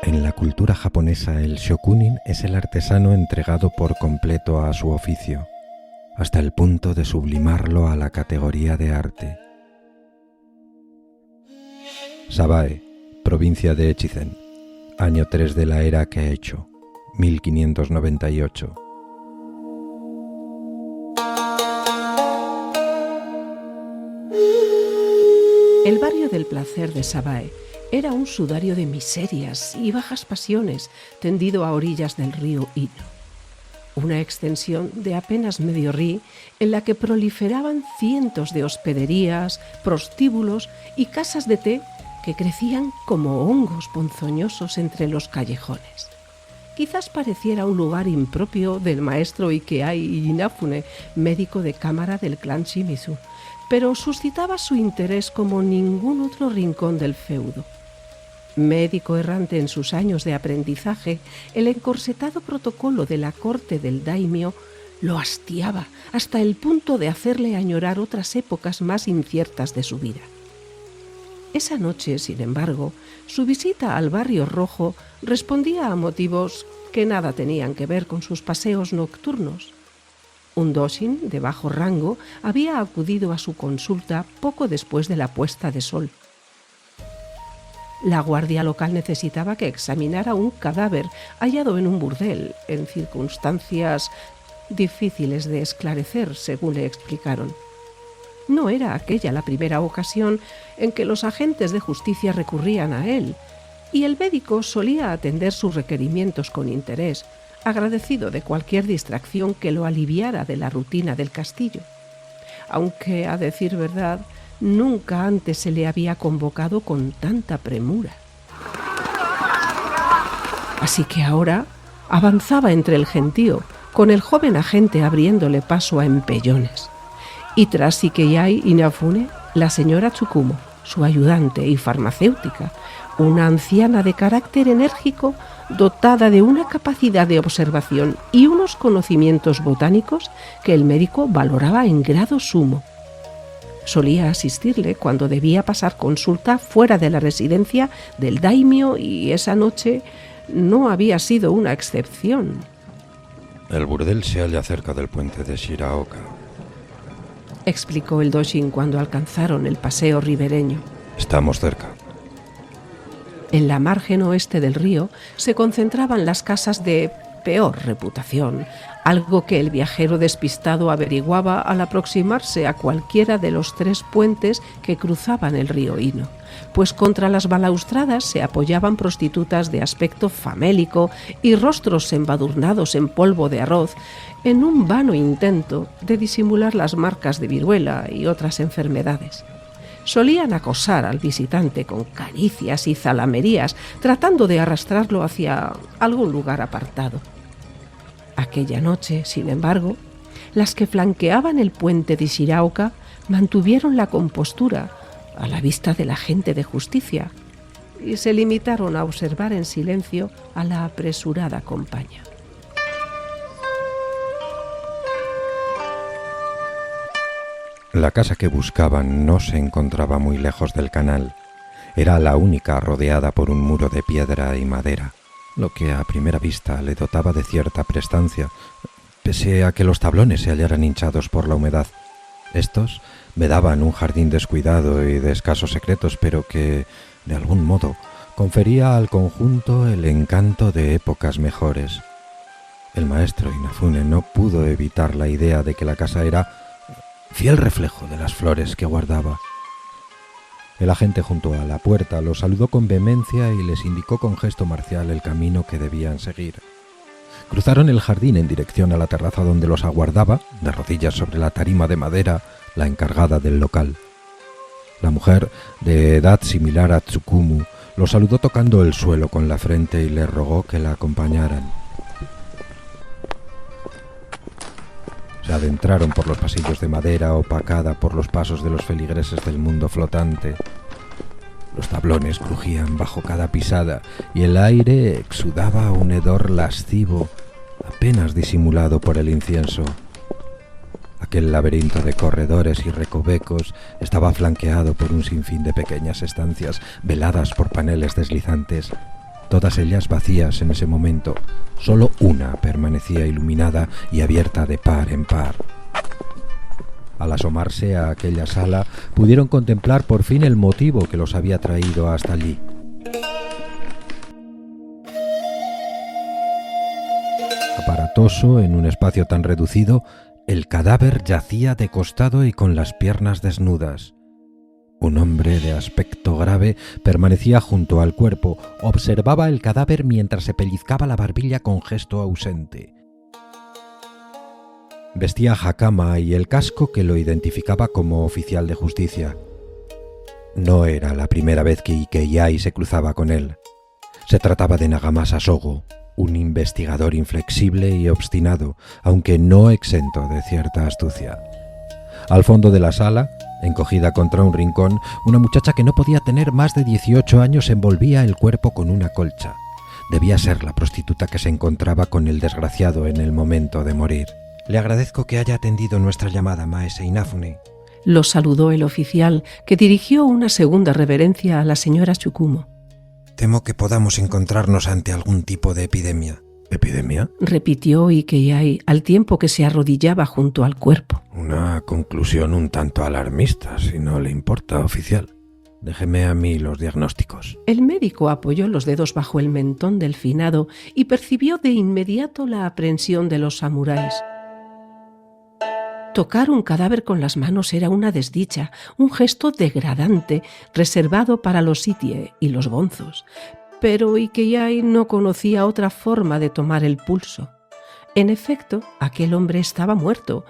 En la cultura japonesa, el shokunin es el artesano entregado por completo a su oficio, hasta el punto de sublimarlo a la categoría de arte. Sabae, provincia de Echizen, año 3 de la era Keicho, 1598. El barrio del placer de Sabae era un sudario de miserias y bajas pasiones tendido a orillas del río Ino, una extensión de apenas medio rí en la que proliferaban cientos de hospederías, prostíbulos y casas de té que crecían como hongos ponzoñosos entre los callejones. Quizás pareciera un lugar impropio del maestro Ikeai Inafune, médico de cámara del clan Shimizu, pero suscitaba su interés como ningún otro rincón del feudo. Médico errante en sus años de aprendizaje, el encorsetado protocolo de la corte del daimio lo hastiaba hasta el punto de hacerle añorar otras épocas más inciertas de su vida. Esa noche, sin embargo, su visita al barrio rojo respondía a motivos que nada tenían que ver con sus paseos nocturnos. Un doshin de bajo rango había acudido a su consulta poco después de la puesta de sol. La guardia local necesitaba que examinara un cadáver hallado en un burdel, en circunstancias difíciles de esclarecer, según le explicaron. No era aquella la primera ocasión en que los agentes de justicia recurrían a él, y el médico solía atender sus requerimientos con interés, agradecido de cualquier distracción que lo aliviara de la rutina del castillo. Aunque, a decir verdad, nunca antes se le había convocado con tanta premura. Así que ahora avanzaba entre el gentío, con el joven agente abriéndole paso a empellones. Y tras Ikeai Inafune, la señora Tsukumo, su ayudante y farmacéutica, una anciana de carácter enérgico, dotada de una capacidad de observación y unos conocimientos botánicos que el médico valoraba en grado sumo. Solía asistirle cuando debía pasar consulta fuera de la residencia del daimio y esa noche no había sido una excepción. El burdel se halla cerca del puente de Shiraoka, explicó el doshin cuando alcanzaron el paseo ribereño. Estamos cerca. En la margen oeste del río se concentraban las casas de peor reputación, algo que el viajero despistado averiguaba al aproximarse a cualquiera de los 3 puentes que cruzaban el río Ino, pues contra las balaustradas se apoyaban prostitutas de aspecto famélico y rostros embadurnados en polvo de arroz, en un vano intento de disimular las marcas de viruela y otras enfermedades. Solían acosar al visitante con caricias y zalamerías, tratando de arrastrarlo hacia algún lugar apartado. Aquella noche, sin embargo, las que flanqueaban el puente de Shiraoka mantuvieron la compostura a la vista del agente de justicia y se limitaron a observar en silencio a la apresurada compañía. La casa que buscaban no se encontraba muy lejos del canal. Era la única rodeada por un muro de piedra y madera, lo que a primera vista le dotaba de cierta prestancia, pese a que los tablones se hallaran hinchados por la humedad. Estos vedaban un jardín descuidado y de escasos secretos, pero que, de algún modo, confería al conjunto el encanto de épocas mejores. El maestro Inafune no pudo evitar la idea de que la casa era fiel reflejo de las flores que guardaba. El agente junto a la puerta los saludó con vehemencia y les indicó con gesto marcial el camino que debían seguir. Cruzaron el jardín en dirección a la terraza donde los aguardaba, de rodillas sobre la tarima de madera, la encargada del local. La mujer, de edad similar a Tsukumu, los saludó tocando el suelo con la frente y le rogó que la acompañaran. Se adentraron por los pasillos de madera opacada por los pasos de los feligreses del mundo flotante. Los tablones crujían bajo cada pisada y el aire exudaba un hedor lascivo, apenas disimulado por el incienso. Aquel laberinto de corredores y recovecos estaba flanqueado por un sinfín de pequeñas estancias veladas por paneles deslizantes, todas ellas vacías en ese momento. Solo una permanecía iluminada y abierta de par en par. Al asomarse a aquella sala, pudieron contemplar por fin el motivo que los había traído hasta allí. Aparatoso en un espacio tan reducido, el cadáver yacía de costado y con las piernas desnudas. Un hombre de aspecto grave permanecía junto al cuerpo, observaba el cadáver mientras se pellizcaba la barbilla con gesto ausente. Vestía jacama y el casco que lo identificaba como oficial de justicia. No era la primera vez que Ikeyai se cruzaba con él. Se trataba de Nagamasa Sogo, un investigador inflexible y obstinado, aunque no exento de cierta astucia. Al fondo de la sala, encogida contra un rincón, una muchacha que no podía tener más de 18 años envolvía el cuerpo con una colcha. Debía ser la prostituta que se encontraba con el desgraciado en el momento de morir. «Le agradezco que haya atendido nuestra llamada, Maese Inafune». Lo saludó el oficial, que dirigió una segunda reverencia a la señora Tsukumo. «Temo que podamos encontrarnos ante algún tipo de epidemia». ¿Epidemia?, repitió Ikeyai al tiempo que se arrodillaba junto al cuerpo. Una conclusión un tanto alarmista, si no le importa, oficial. Déjeme a mí los diagnósticos. El médico apoyó los dedos bajo el mentón del finado y percibió de inmediato la aprensión de los samuráis. Tocar un cadáver con las manos era una desdicha, un gesto degradante, reservado para los sitie y los bonzos. Pero Ikeyai no conocía otra forma de tomar el pulso. En efecto, aquel hombre estaba muerto,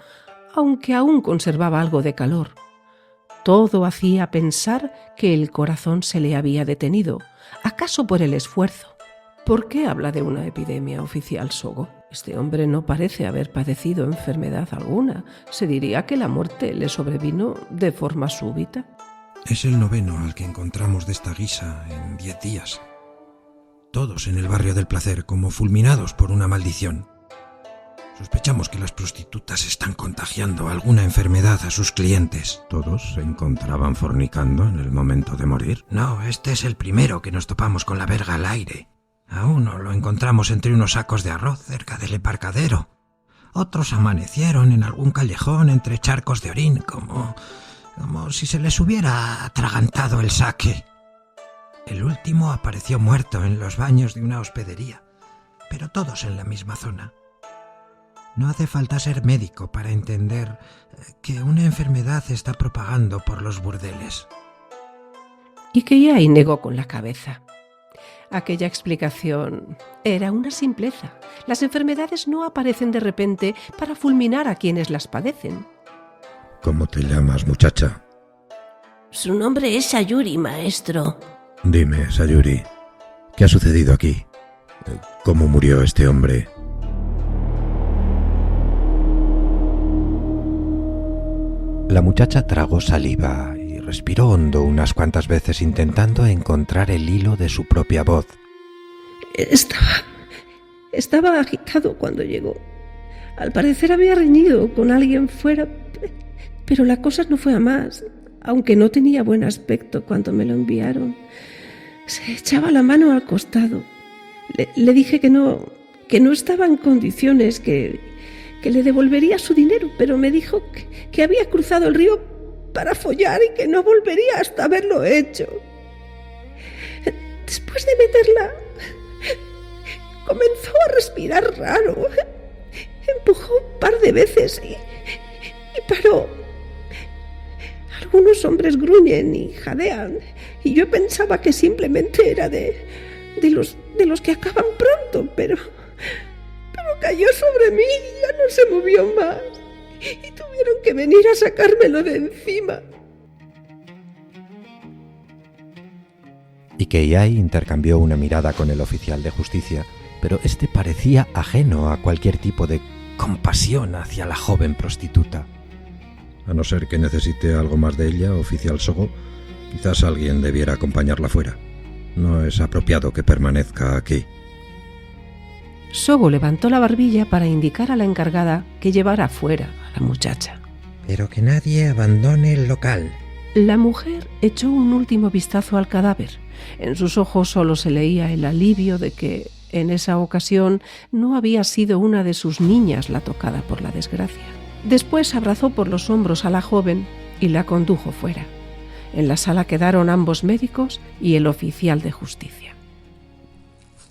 aunque aún conservaba algo de calor. Todo hacía pensar que el corazón se le había detenido, acaso por el esfuerzo. ¿Por qué habla de una epidemia, oficial Sogo? Este hombre no parece haber padecido enfermedad alguna. Se diría que la muerte le sobrevino de forma súbita. Es el 9º al que encontramos de esta guisa en 10 días. Todos en el barrio del placer, como fulminados por una maldición. Sospechamos que las prostitutas están contagiando alguna enfermedad a sus clientes. ¿Todos se encontraban fornicando en el momento de morir? No, este es el primero que nos topamos con la verga al aire. A uno lo encontramos entre unos sacos de arroz cerca del embarcadero. Otros amanecieron en algún callejón entre charcos de orín, como si se les hubiera atragantado el saque. El último apareció muerto en los baños de una hospedería, pero todos en la misma zona. No hace falta ser médico para entender que una enfermedad se está propagando por los burdeles. Ikeyai negó con la cabeza. Aquella explicación era una simpleza. Las enfermedades no aparecen de repente para fulminar a quienes las padecen. ¿Cómo te llamas, muchacha? Su nombre es Sayuri, maestro. Dime, Sayuri, ¿qué ha sucedido aquí? ¿Cómo murió este hombre? La muchacha tragó saliva y respiró hondo unas cuantas veces intentando encontrar el hilo de su propia voz. Estaba agitado cuando llegó. Al parecer había reñido con alguien fuera, pero la cosa no fue a más, aunque no tenía buen aspecto cuando me lo enviaron. Se echaba la mano al costado. Le dije que no estaba en condiciones, que le devolvería su dinero, pero me dijo que había cruzado el río para follar y que no volvería hasta haberlo hecho. Después de meterla, comenzó a respirar raro. Empujó un par de veces y paró. Algunos hombres gruñen y jadean, y yo pensaba que simplemente era de los que acaban pronto, pero cayó sobre mí y ya no se movió más, y tuvieron que venir a sacármelo de encima. Ikeyai intercambió una mirada con el oficial de justicia, pero este parecía ajeno a cualquier tipo de compasión hacia la joven prostituta. A no ser que necesite algo más de ella, oficial Sogo, quizás alguien debiera acompañarla fuera. No es apropiado que permanezca aquí. Sogo levantó la barbilla para indicar a la encargada que llevara fuera a la muchacha. Pero que nadie abandone el local. La mujer echó un último vistazo al cadáver. En sus ojos solo se leía el alivio de que, en esa ocasión, no había sido una de sus niñas la tocada por la desgracia. Después abrazó por los hombros a la joven y la condujo fuera. En la sala quedaron ambos médicos y el oficial de justicia.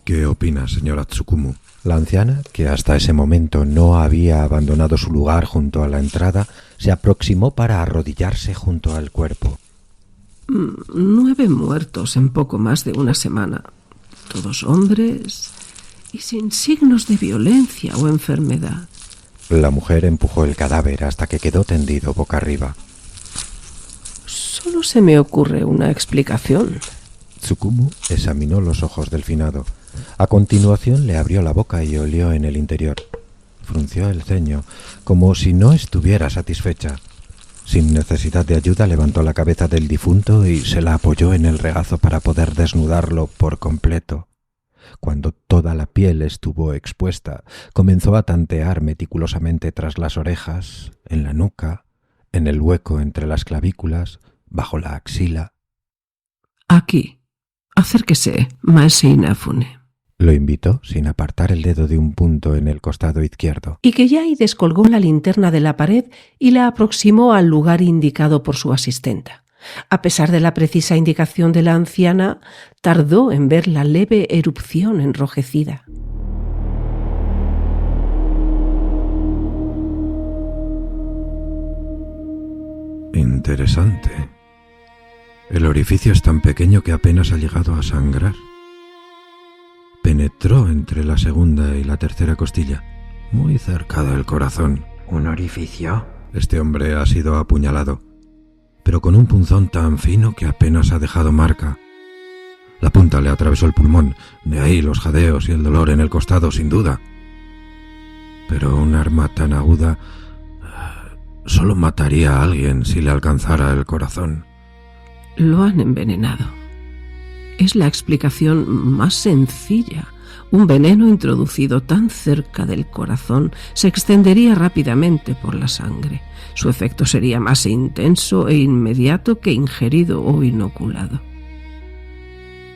¿Qué opina, señora Tsukumu? La anciana, que hasta ese momento no había abandonado su lugar junto a la entrada, se aproximó para arrodillarse junto al cuerpo. 9 muertos en poco más de una semana. Todos hombres y sin signos de violencia o enfermedad. La mujer empujó el cadáver hasta que quedó tendido boca arriba. Solo se me ocurre una explicación. Tsukumu examinó los ojos del finado. A continuación le abrió la boca y olió en el interior. Frunció el ceño, como si no estuviera satisfecha. Sin necesidad de ayuda levantó la cabeza del difunto y se la apoyó en el regazo para poder desnudarlo por completo. Cuando toda la piel estuvo expuesta, comenzó a tantear meticulosamente tras las orejas, en la nuca, en el hueco entre las clavículas, bajo la axila. Aquí, acérquese, Maese Inafune. Lo invitó sin apartar el dedo de un punto en el costado izquierdo. Ikeyai descolgó la linterna de la pared y la aproximó al lugar indicado por su asistenta. A pesar de la precisa indicación de la anciana, tardó en ver la leve erupción enrojecida. Interesante. El orificio es tan pequeño que apenas ha llegado a sangrar. Penetró entre la segunda y la tercera costilla, muy cerca del corazón. ¿Un orificio? Este hombre ha sido apuñalado, pero con un punzón tan fino que apenas ha dejado marca. La punta le atravesó el pulmón, de ahí los jadeos y el dolor en el costado, sin duda. Pero un arma tan aguda solo mataría a alguien si le alcanzara el corazón. Lo han envenenado. Es la explicación más sencilla. Un veneno introducido tan cerca del corazón se extendería rápidamente por la sangre. Su efecto sería más intenso e inmediato que ingerido o inoculado.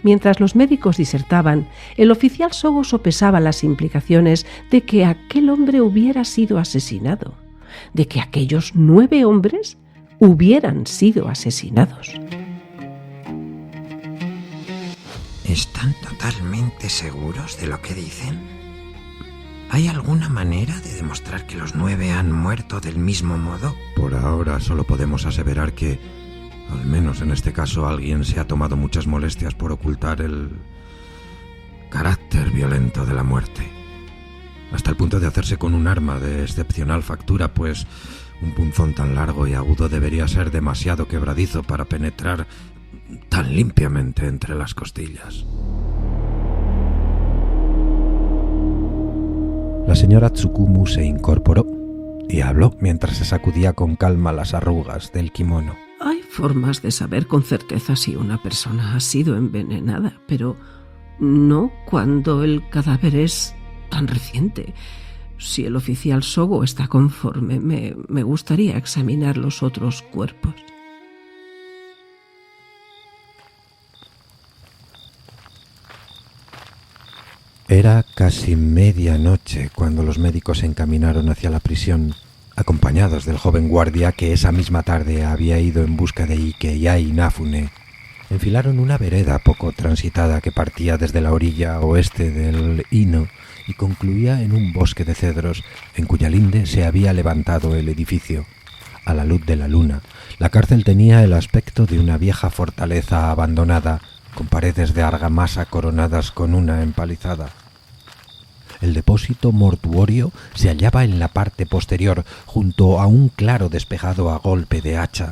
Mientras los médicos disertaban, el oficial Sogo sopesaba las implicaciones de que aquel hombre hubiera sido asesinado, de que aquellos 9 hombres hubieran sido asesinados. ¿Están totalmente seguros de lo que dicen? ¿Hay alguna manera de demostrar que los 9 han muerto del mismo modo? Por ahora solo podemos aseverar que, al menos en este caso, alguien se ha tomado muchas molestias por ocultar el carácter violento de la muerte. Hasta el punto de hacerse con un arma de excepcional factura, pues un punzón tan largo y agudo debería ser demasiado quebradizo para penetrar tan limpiamente entre las costillas. La señora Tsukumu se incorporó y habló mientras se sacudía con calma las arrugas del kimono. Hay formas de saber con certeza si una persona ha sido envenenada, pero no cuando el cadáver es tan reciente. Si el oficial Sogo está conforme, me gustaría examinar los otros cuerpos. Era casi medianoche cuando los médicos se encaminaron hacia la prisión, acompañados del joven guardia que esa misma tarde había ido en busca de Ikeyai Inafune. Enfilaron una vereda poco transitada que partía desde la orilla oeste del Ino y concluía en un bosque de cedros en cuya linde se había levantado el edificio. A la luz de la luna, la cárcel tenía el aspecto de una vieja fortaleza abandonada, con paredes de argamasa coronadas con una empalizada. El depósito mortuorio se hallaba en la parte posterior, junto a un claro despejado a golpe de hacha.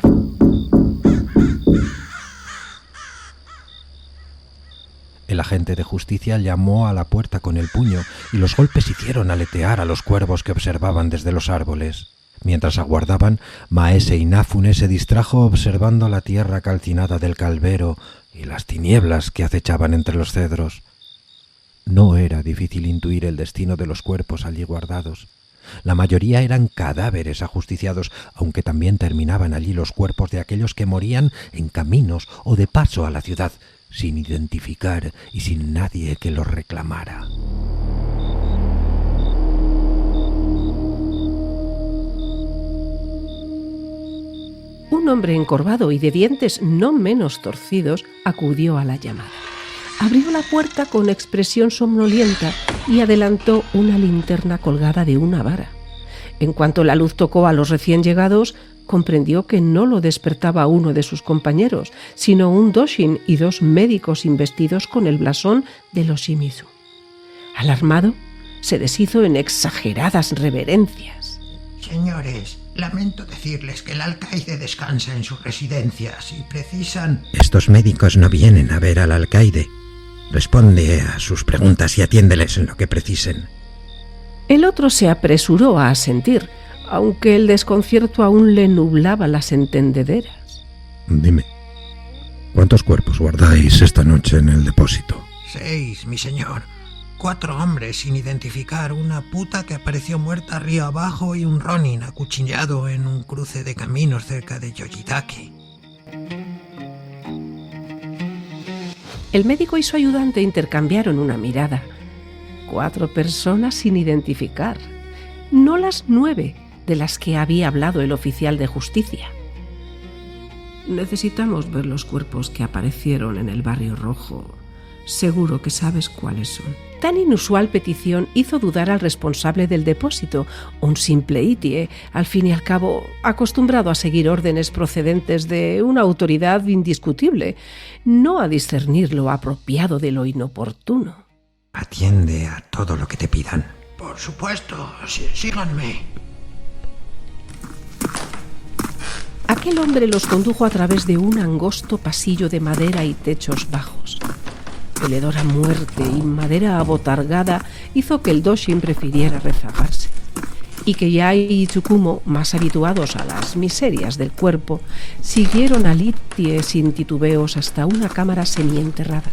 El agente de justicia llamó a la puerta con el puño y los golpes hicieron aletear a los cuervos que observaban desde los árboles. Mientras aguardaban, Maese Inafune se distrajo observando la tierra calcinada del calvero y las tinieblas que acechaban entre los cedros. No era difícil intuir el destino de los cuerpos allí guardados. La mayoría eran cadáveres ajusticiados, aunque también terminaban allí los cuerpos de aquellos que morían en caminos o de paso a la ciudad, sin identificar y sin nadie que los reclamara. Un hombre encorvado y de dientes no menos torcidos acudió a la llamada. Abrió la puerta con expresión somnolienta y adelantó una linterna colgada de una vara. En cuanto la luz tocó a los recién llegados, comprendió que no lo despertaba uno de sus compañeros, sino un doshin y 2 médicos investidos con el blasón de los Shimizu. Alarmado, se deshizo en exageradas reverencias. Señores, lamento decirles que el alcaide descansa en su residencia. Si precisan... Estos médicos no vienen a ver al alcaide. Responde a sus preguntas y atiéndeles en lo que precisen. El otro se apresuró a asentir, aunque el desconcierto aún le nublaba las entendederas. Dime, ¿cuántos cuerpos guardáis esta noche en el depósito? 6, mi señor. 4 hombres sin identificar, una puta que apareció muerta río abajo y un ronin acuchillado en un cruce de caminos cerca de Yoshidake. El médico y su ayudante intercambiaron una mirada. 4 personas sin identificar, no las 9 de las que había hablado el oficial de justicia. Necesitamos ver los cuerpos que aparecieron en el Barrio Rojo. Seguro que sabes cuáles son. Tan inusual petición hizo dudar al responsable del depósito, un simple itie, al fin y al cabo acostumbrado a seguir órdenes procedentes de una autoridad indiscutible, no a discernir lo apropiado de lo inoportuno. Atiende a todo lo que te pidan. Por supuesto, síganme. Aquel hombre los condujo a través de un angosto pasillo de madera y techos bajos. El hedor a muerte y madera abotargada hizo que el doshin prefiriera rezagarse. Ikeyai y Tsukumo, más habituados a las miserias del cuerpo, siguieron al itie sin titubeos hasta una cámara semienterrada.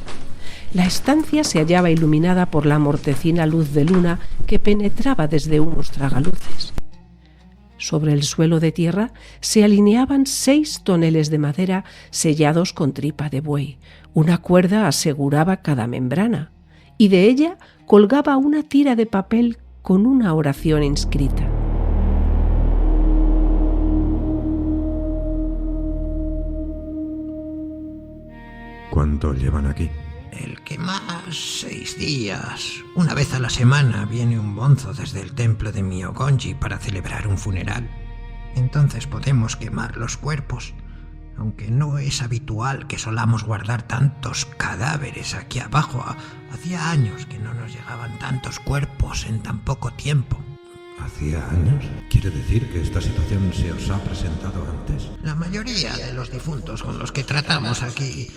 La estancia se hallaba iluminada por la mortecina luz de luna que penetraba desde unos tragaluces. Sobre el suelo de tierra se alineaban 6 toneles de madera sellados con tripa de buey. Una cuerda aseguraba cada membrana, y de ella colgaba una tira de papel con una oración inscrita. ¿Cuánto llevan aquí? El que más, 6 días. Una vez a la semana viene un bonzo desde el templo de Myogonji para celebrar un funeral. Entonces podemos quemar los cuerpos, aunque no es habitual que solamos guardar tantos cadáveres aquí abajo. Hacía años que no nos llegaban tantos cuerpos en tan poco tiempo. ¿Hacía años? ¿Quiere decir que esta situación se os ha presentado antes? La mayoría de los difuntos con los que tratamos aquí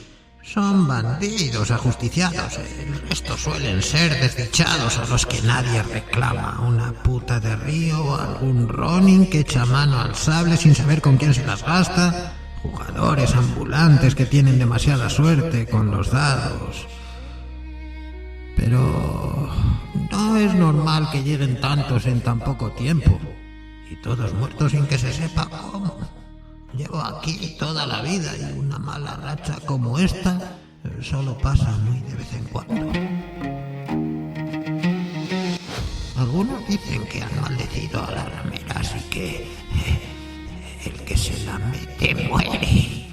son bandidos ajusticiados. El resto suelen ser desdichados a los que nadie reclama. Una puta de río o algún ronin que echa mano al sable sin saber con quién se las gasta. Jugadores ambulantes que tienen demasiada suerte con los dados. Pero no es normal que lleguen tantos en tan poco tiempo. Y todos muertos sin que se sepa cómo. Llevo aquí toda la vida y una mala racha como esta solo pasa muy de vez en cuando. Algunos dicen que han maldecido a las rameras y que el que se la mete muere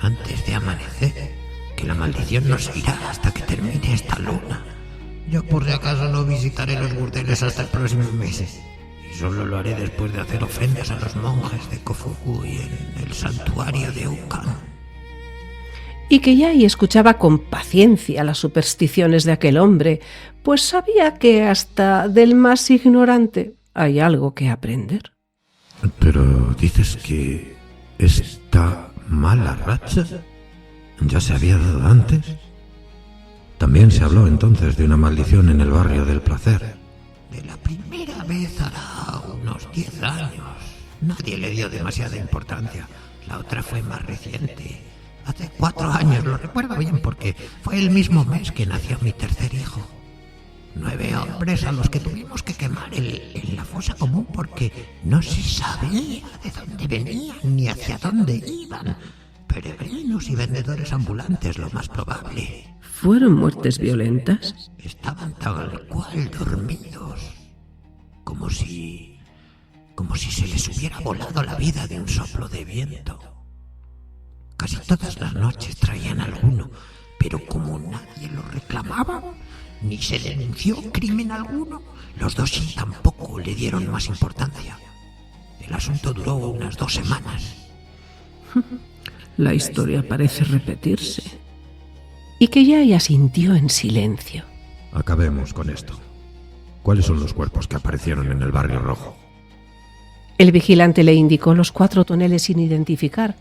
antes de amanecer, que la maldición no se irá hasta que termine esta luna. Yo por si acaso no visitaré los burdeles hasta el próximo mes. Y solo lo haré después de hacer ofrendas a los monjes de Kofuku y en el santuario de Ukan. Ikeyai escuchaba con paciencia las supersticiones de aquel hombre, pues sabía que hasta del más ignorante hay algo que aprender. Pero dices que esta mala racha ya se había dado antes. También se habló entonces de una maldición en el barrio del placer. De la primera vez hará unos 10 años. Nadie le dio demasiada importancia. La otra fue más reciente. Hace 4 años, lo recuerdo bien porque fue el mismo mes que nació mi tercer hijo. 9 hombres a los que tuvimos que quemar en la fosa común porque no se sabía de dónde venían ni hacia dónde iban. Peregrinos y vendedores ambulantes, lo más probable. ¿Fueron muertes violentas? Estaban tal cual dormidos, como si se les hubiera volado la vida de un soplo de viento. Casi todas las noches traían alguno, pero como nadie lo reclamaba, ni se denunció crimen alguno, los Doshi tampoco le dieron más importancia. El asunto duró unas 2 semanas. La historia parece repetirse. Y que ya asintió en silencio. Acabemos con esto. ¿Cuáles son los cuerpos que aparecieron en el Barrio Rojo? El vigilante le indicó los 4 toneles sin identificar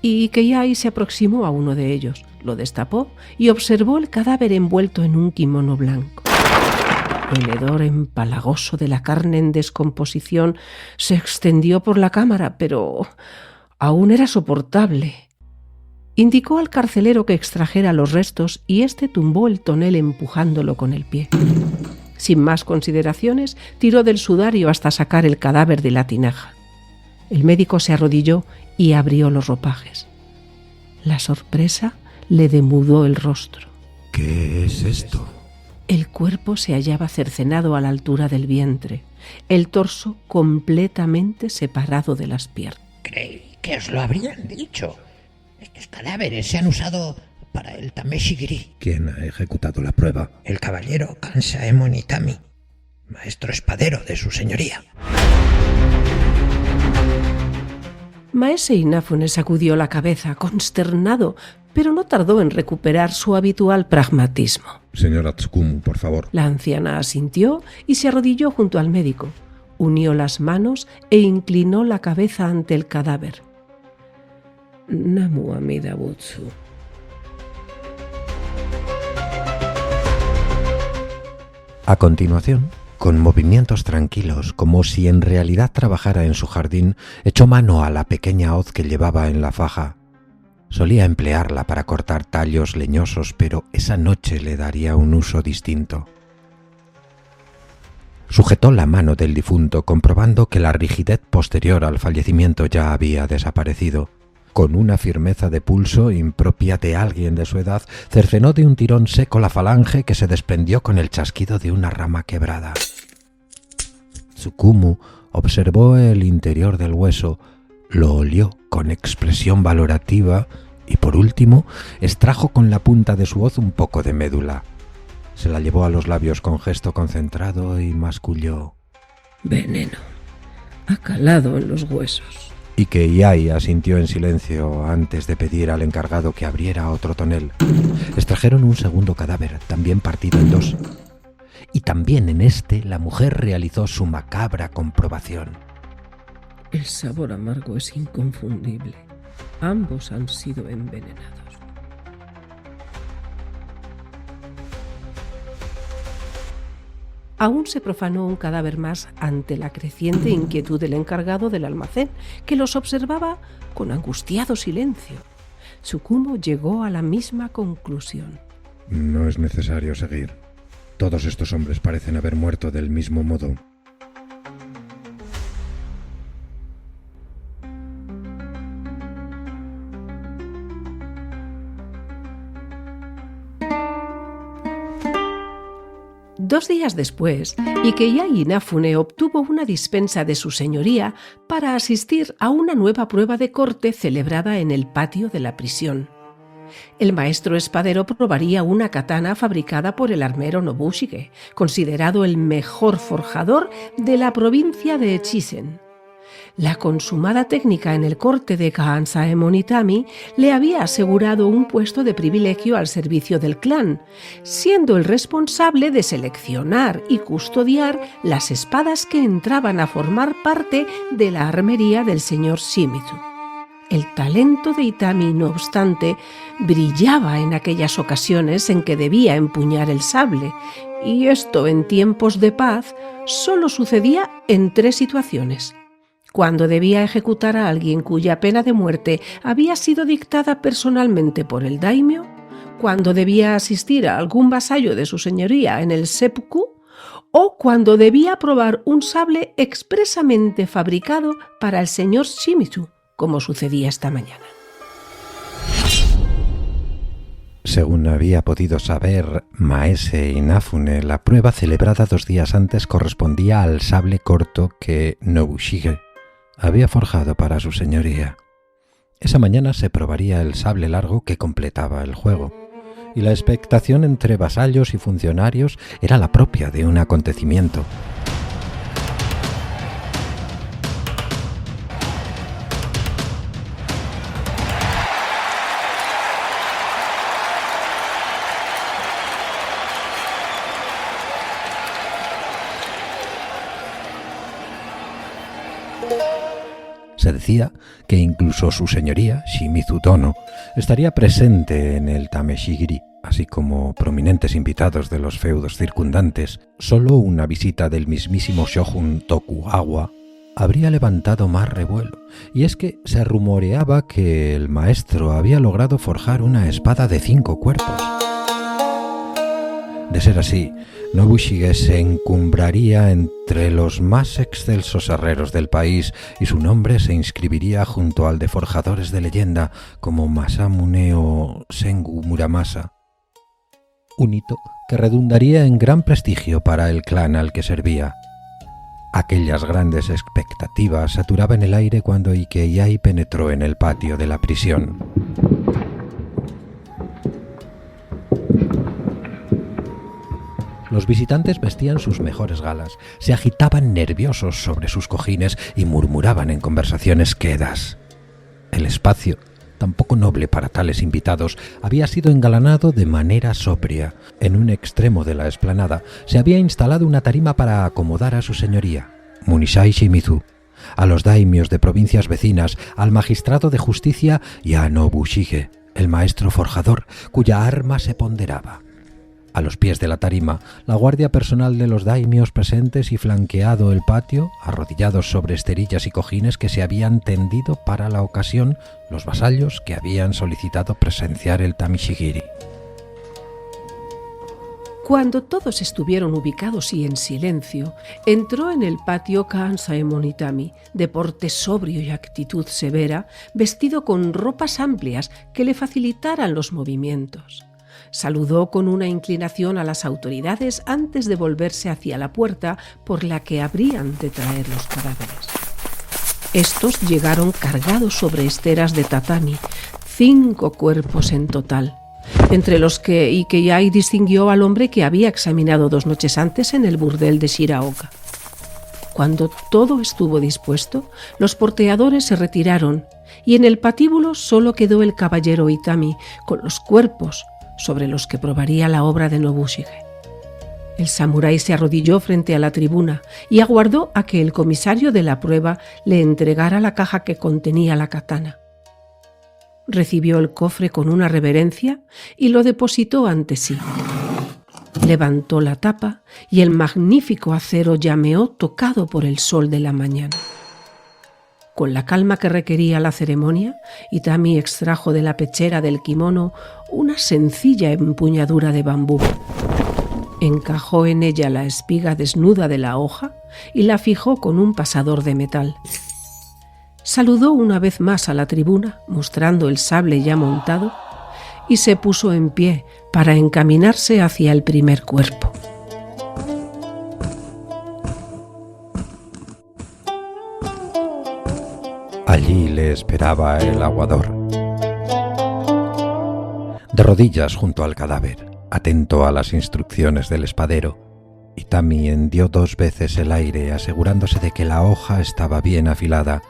y Keyai se aproximó a uno de ellos, lo destapó y observó el cadáver envuelto en un kimono blanco. El hedor empalagoso de la carne en descomposición se extendió por la cámara, pero aún era soportable. Indicó al carcelero que extrajera los restos y éste tumbó el tonel empujándolo con el pie. Sin más consideraciones, tiró del sudario hasta sacar el cadáver de la tinaja. El médico se arrodilló y abrió los ropajes. La sorpresa le demudó el rostro. ¿Qué es esto? El cuerpo se hallaba cercenado a la altura del vientre, el torso completamente separado de las piernas. Creí que os lo habrían dicho. Estos cadáveres se han usado para el Tameshigiri. ¿Quién ha ejecutado la prueba? El caballero Kansaemon Itami, maestro espadero de su señoría. Maese Inafune sacudió la cabeza, consternado, pero no tardó en recuperar su habitual pragmatismo. Señora Tsukumu, por favor. La anciana asintió y se arrodilló junto al médico. Unió las manos e inclinó la cabeza ante el cadáver. Namu Amida Butsu. A continuación, con movimientos tranquilos, como si en realidad trabajara en su jardín, echó mano a la pequeña hoz que llevaba en la faja. Solía emplearla para cortar tallos leñosos, pero esa noche le daría un uso distinto. Sujetó la mano del difunto, comprobando que la rigidez posterior al fallecimiento ya había desaparecido. Con una firmeza de pulso impropia de alguien de su edad, cercenó de un tirón seco la falange que se desprendió con el chasquido de una rama quebrada. Tsukumu observó el interior del hueso, lo olió con expresión valorativa y, por último, extrajo con la punta de su hoz un poco de médula. Se la llevó a los labios con gesto concentrado y masculló. Veneno. Ha calado en los huesos. Y que Iai asintió en silencio antes de pedir al encargado que abriera otro tonel. Extrajeron un segundo cadáver, también partido en 2. Y también en este la mujer realizó su macabra comprobación. El sabor amargo es inconfundible. Ambos han sido envenenados. Aún se profanó un cadáver más ante la creciente inquietud del encargado del almacén, que los observaba con angustiado silencio. Tsukumu llegó a la misma conclusión. No es necesario seguir. Todos estos hombres parecen haber muerto del mismo modo. Dos días después, Ikeyai Inafune obtuvo una dispensa de su señoría para asistir a una nueva prueba de corte celebrada en el patio de la prisión. El maestro espadero probaría una katana fabricada por el armero Nobushige, considerado el mejor forjador de la provincia de Echizen. La consumada técnica en el corte de Kansaemon Itami le había asegurado un puesto de privilegio al servicio del clan, siendo el responsable de seleccionar y custodiar las espadas que entraban a formar parte de la armería del señor Shimizu. El talento de Itami, no obstante, brillaba en aquellas ocasiones en que debía empuñar el sable, y esto en tiempos de paz solo sucedía en 3 situaciones. Cuando debía ejecutar a alguien cuya pena de muerte había sido dictada personalmente por el daimyo, cuando debía asistir a algún vasallo de su señoría en el seppuku, o cuando debía probar un sable expresamente fabricado para el señor Shimizu, como sucedía esta mañana. Según había podido saber Maese Inafune, la prueba celebrada 2 días antes correspondía al sable corto que Nobushige había forjado para su señoría. Esa mañana se probaría el sable largo que completaba el juego, y la expectación entre vasallos y funcionarios era la propia de un acontecimiento. Se decía que incluso su señoría, Shimizu Tono, estaría presente en el Tameshigiri, así como prominentes invitados de los feudos circundantes. Solo una visita del mismísimo Shogun Tokugawa habría levantado más revuelo, y es que se rumoreaba que el maestro había logrado forjar una espada de 5 cuerpos. De ser así, Nobushige se encumbraría entre los más excelsos herreros del país y su nombre se inscribiría junto al de forjadores de leyenda como Masamune o Sengu Muramasa. Un hito que redundaría en gran prestigio para el clan al que servía. Aquellas grandes expectativas saturaban el aire cuando Ikeyai penetró en el patio de la prisión. Los visitantes vestían sus mejores galas, se agitaban nerviosos sobre sus cojines y murmuraban en conversaciones quedas. El espacio, tan poco noble para tales invitados, había sido engalanado de manera sobria. En un extremo de la explanada se había instalado una tarima para acomodar a su señoría, Munishai Shimizu, a los daimios de provincias vecinas, al magistrado de justicia y a Nobushige, el maestro forjador, cuya arma se ponderaba. A los pies de la tarima, la guardia personal de los daimios presentes y flanqueado el patio, arrodillados sobre esterillas y cojines que se habían tendido para la ocasión, los vasallos que habían solicitado presenciar el Tameshigiri. Cuando todos estuvieron ubicados y en silencio, entró en el patio Kansaemon Itami, de porte sobrio y actitud severa, vestido con ropas amplias que le facilitaran los movimientos. Saludó con una inclinación a las autoridades antes de volverse hacia la puerta por la que habrían de traer los cadáveres. Estos llegaron cargados sobre esteras de tatami, 5 cuerpos en total, entre los que Ikeyai distinguió al hombre que había examinado 2 noches antes en el burdel de Shiraoka. Cuando todo estuvo dispuesto, los porteadores se retiraron y en el patíbulo solo quedó el caballero Itami con los cuerpos sobre los que probaría la obra de Nobushige. El samurái se arrodilló frente a la tribuna y aguardó a que el comisario de la prueba le entregara la caja que contenía la katana. Recibió el cofre con una reverencia y lo depositó ante sí. Levantó la tapa y el magnífico acero llameó tocado por el sol de la mañana. Con la calma que requería la ceremonia, Itami extrajo de la pechera del kimono una sencilla empuñadura de bambú. Encajó en ella la espiga desnuda de la hoja y la fijó con un pasador de metal. Saludó una vez más a la tribuna, mostrando el sable ya montado, y se puso en pie para encaminarse hacia el primer cuerpo. Allí le esperaba el aguador. De rodillas junto al cadáver, atento a las instrucciones del espadero, Itami hendió 2 veces el aire asegurándose de que la hoja estaba bien afilada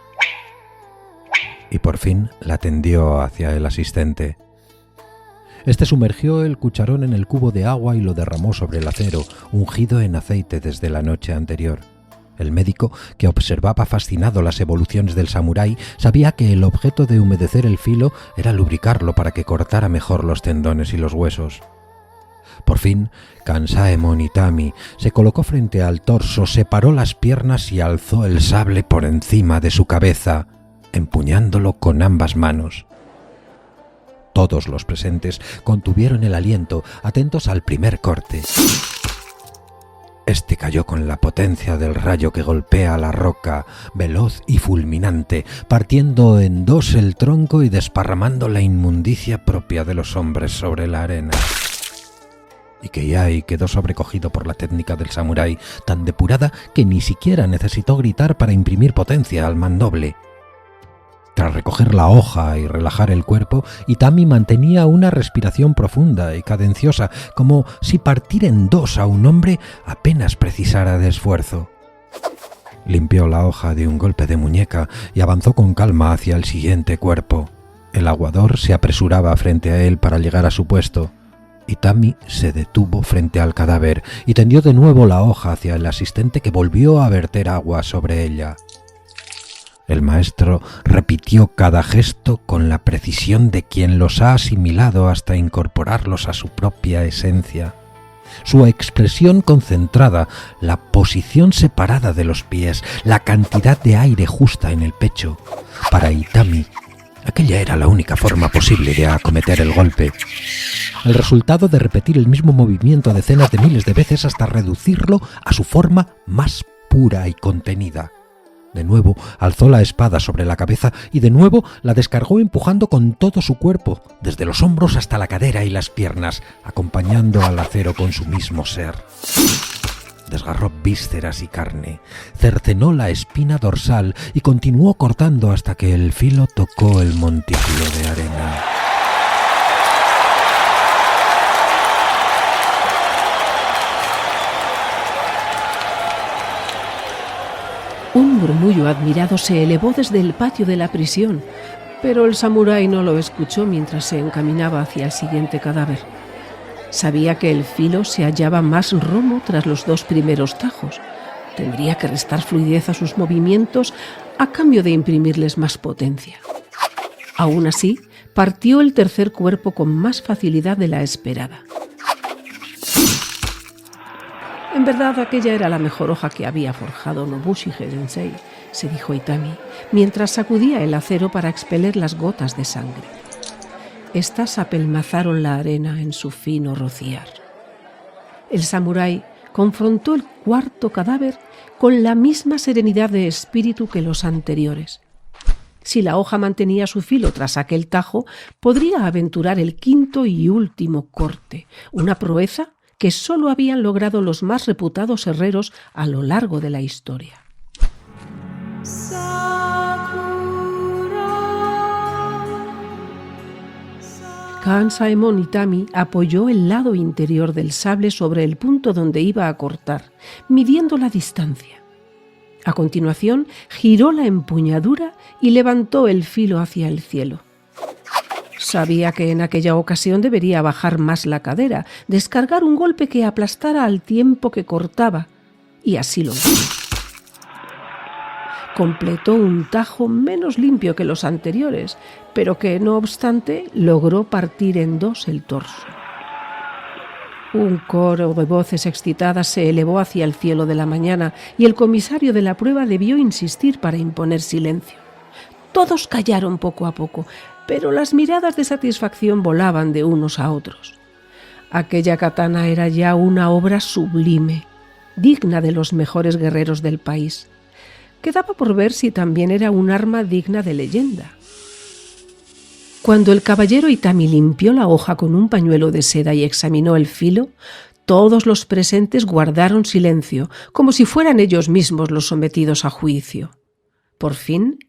y por fin la tendió hacia el asistente. Este sumergió el cucharón en el cubo de agua y lo derramó sobre el acero, ungido en aceite desde la noche anterior. El médico, que observaba fascinado las evoluciones del samurái, sabía que el objeto de humedecer el filo era lubricarlo para que cortara mejor los tendones y los huesos. Por fin, Kansaemon Itami se colocó frente al torso, separó las piernas y alzó el sable por encima de su cabeza, empuñándolo con ambas manos. Todos los presentes contuvieron el aliento, atentos al primer corte. Este cayó con la potencia del rayo que golpea la roca, veloz y fulminante, partiendo en dos el tronco y desparramando la inmundicia propia de los hombres sobre la arena. Ikeyai quedó sobrecogido por la técnica del samurái, tan depurada que ni siquiera necesitó gritar para imprimir potencia al mandoble. Tras recoger la hoja y relajar el cuerpo, Itami mantenía una respiración profunda y cadenciosa, como si partir en dos a un hombre apenas precisara de esfuerzo. Limpió la hoja de un golpe de muñeca y avanzó con calma hacia el siguiente cuerpo. El aguador se apresuraba frente a él para llegar a su puesto. Itami se detuvo frente al cadáver y tendió de nuevo la hoja hacia el asistente, que volvió a verter agua sobre ella. El maestro repitió cada gesto con la precisión de quien los ha asimilado hasta incorporarlos a su propia esencia. Su expresión concentrada, la posición separada de los pies, la cantidad de aire justa en el pecho. Para Itami, aquella era la única forma posible de acometer el golpe. El resultado de repetir el mismo movimiento decenas de miles de veces hasta reducirlo a su forma más pura y contenida. De nuevo alzó la espada sobre la cabeza y de nuevo la descargó empujando con todo su cuerpo, desde los hombros hasta la cadera y las piernas, acompañando al acero con su mismo ser. Desgarró vísceras y carne, cercenó la espina dorsal y continuó cortando hasta que el filo tocó el montículo de arena. Un murmullo admirado se elevó desde el patio de la prisión, pero el samurái no lo escuchó mientras se encaminaba hacia el siguiente cadáver. Sabía que el filo se hallaba más romo tras los dos primeros tajos. Tendría que restar fluidez a sus movimientos a cambio de imprimirles más potencia. Aún así, partió el tercer cuerpo con más facilidad de la esperada. En verdad, aquella era la mejor hoja que había forjado Nobushige-sensei, se dijo Itami, mientras sacudía el acero para expeler las gotas de sangre. Estas apelmazaron la arena en su fino rociar. El samurái confrontó el cuarto cadáver con la misma serenidad de espíritu que los anteriores. Si la hoja mantenía su filo tras aquel tajo, podría aventurar el quinto y último corte, una proeza que solo habían logrado los más reputados herreros a lo largo de la historia. Kansaemon Itami apoyó el lado interior del sable sobre el punto donde iba a cortar, midiendo la distancia. A continuación, giró la empuñadura y levantó el filo hacia el cielo. Sabía que en aquella ocasión debería bajar más la cadera, descargar un golpe que aplastara al tiempo que cortaba, y así lo hizo. Completó un tajo menos limpio que los anteriores, pero que, no obstante, logró partir en dos el torso. Un coro de voces excitadas se elevó hacia el cielo de la mañana y el comisario de la prueba debió insistir para imponer silencio. Todos callaron poco a poco, pero las miradas de satisfacción volaban de unos a otros. Aquella katana era ya una obra sublime, digna de los mejores guerreros del país. Quedaba por ver si también era un arma digna de leyenda. Cuando el caballero Itami limpió la hoja con un pañuelo de seda y examinó el filo, todos los presentes guardaron silencio, como si fueran ellos mismos los sometidos a juicio. Por fin,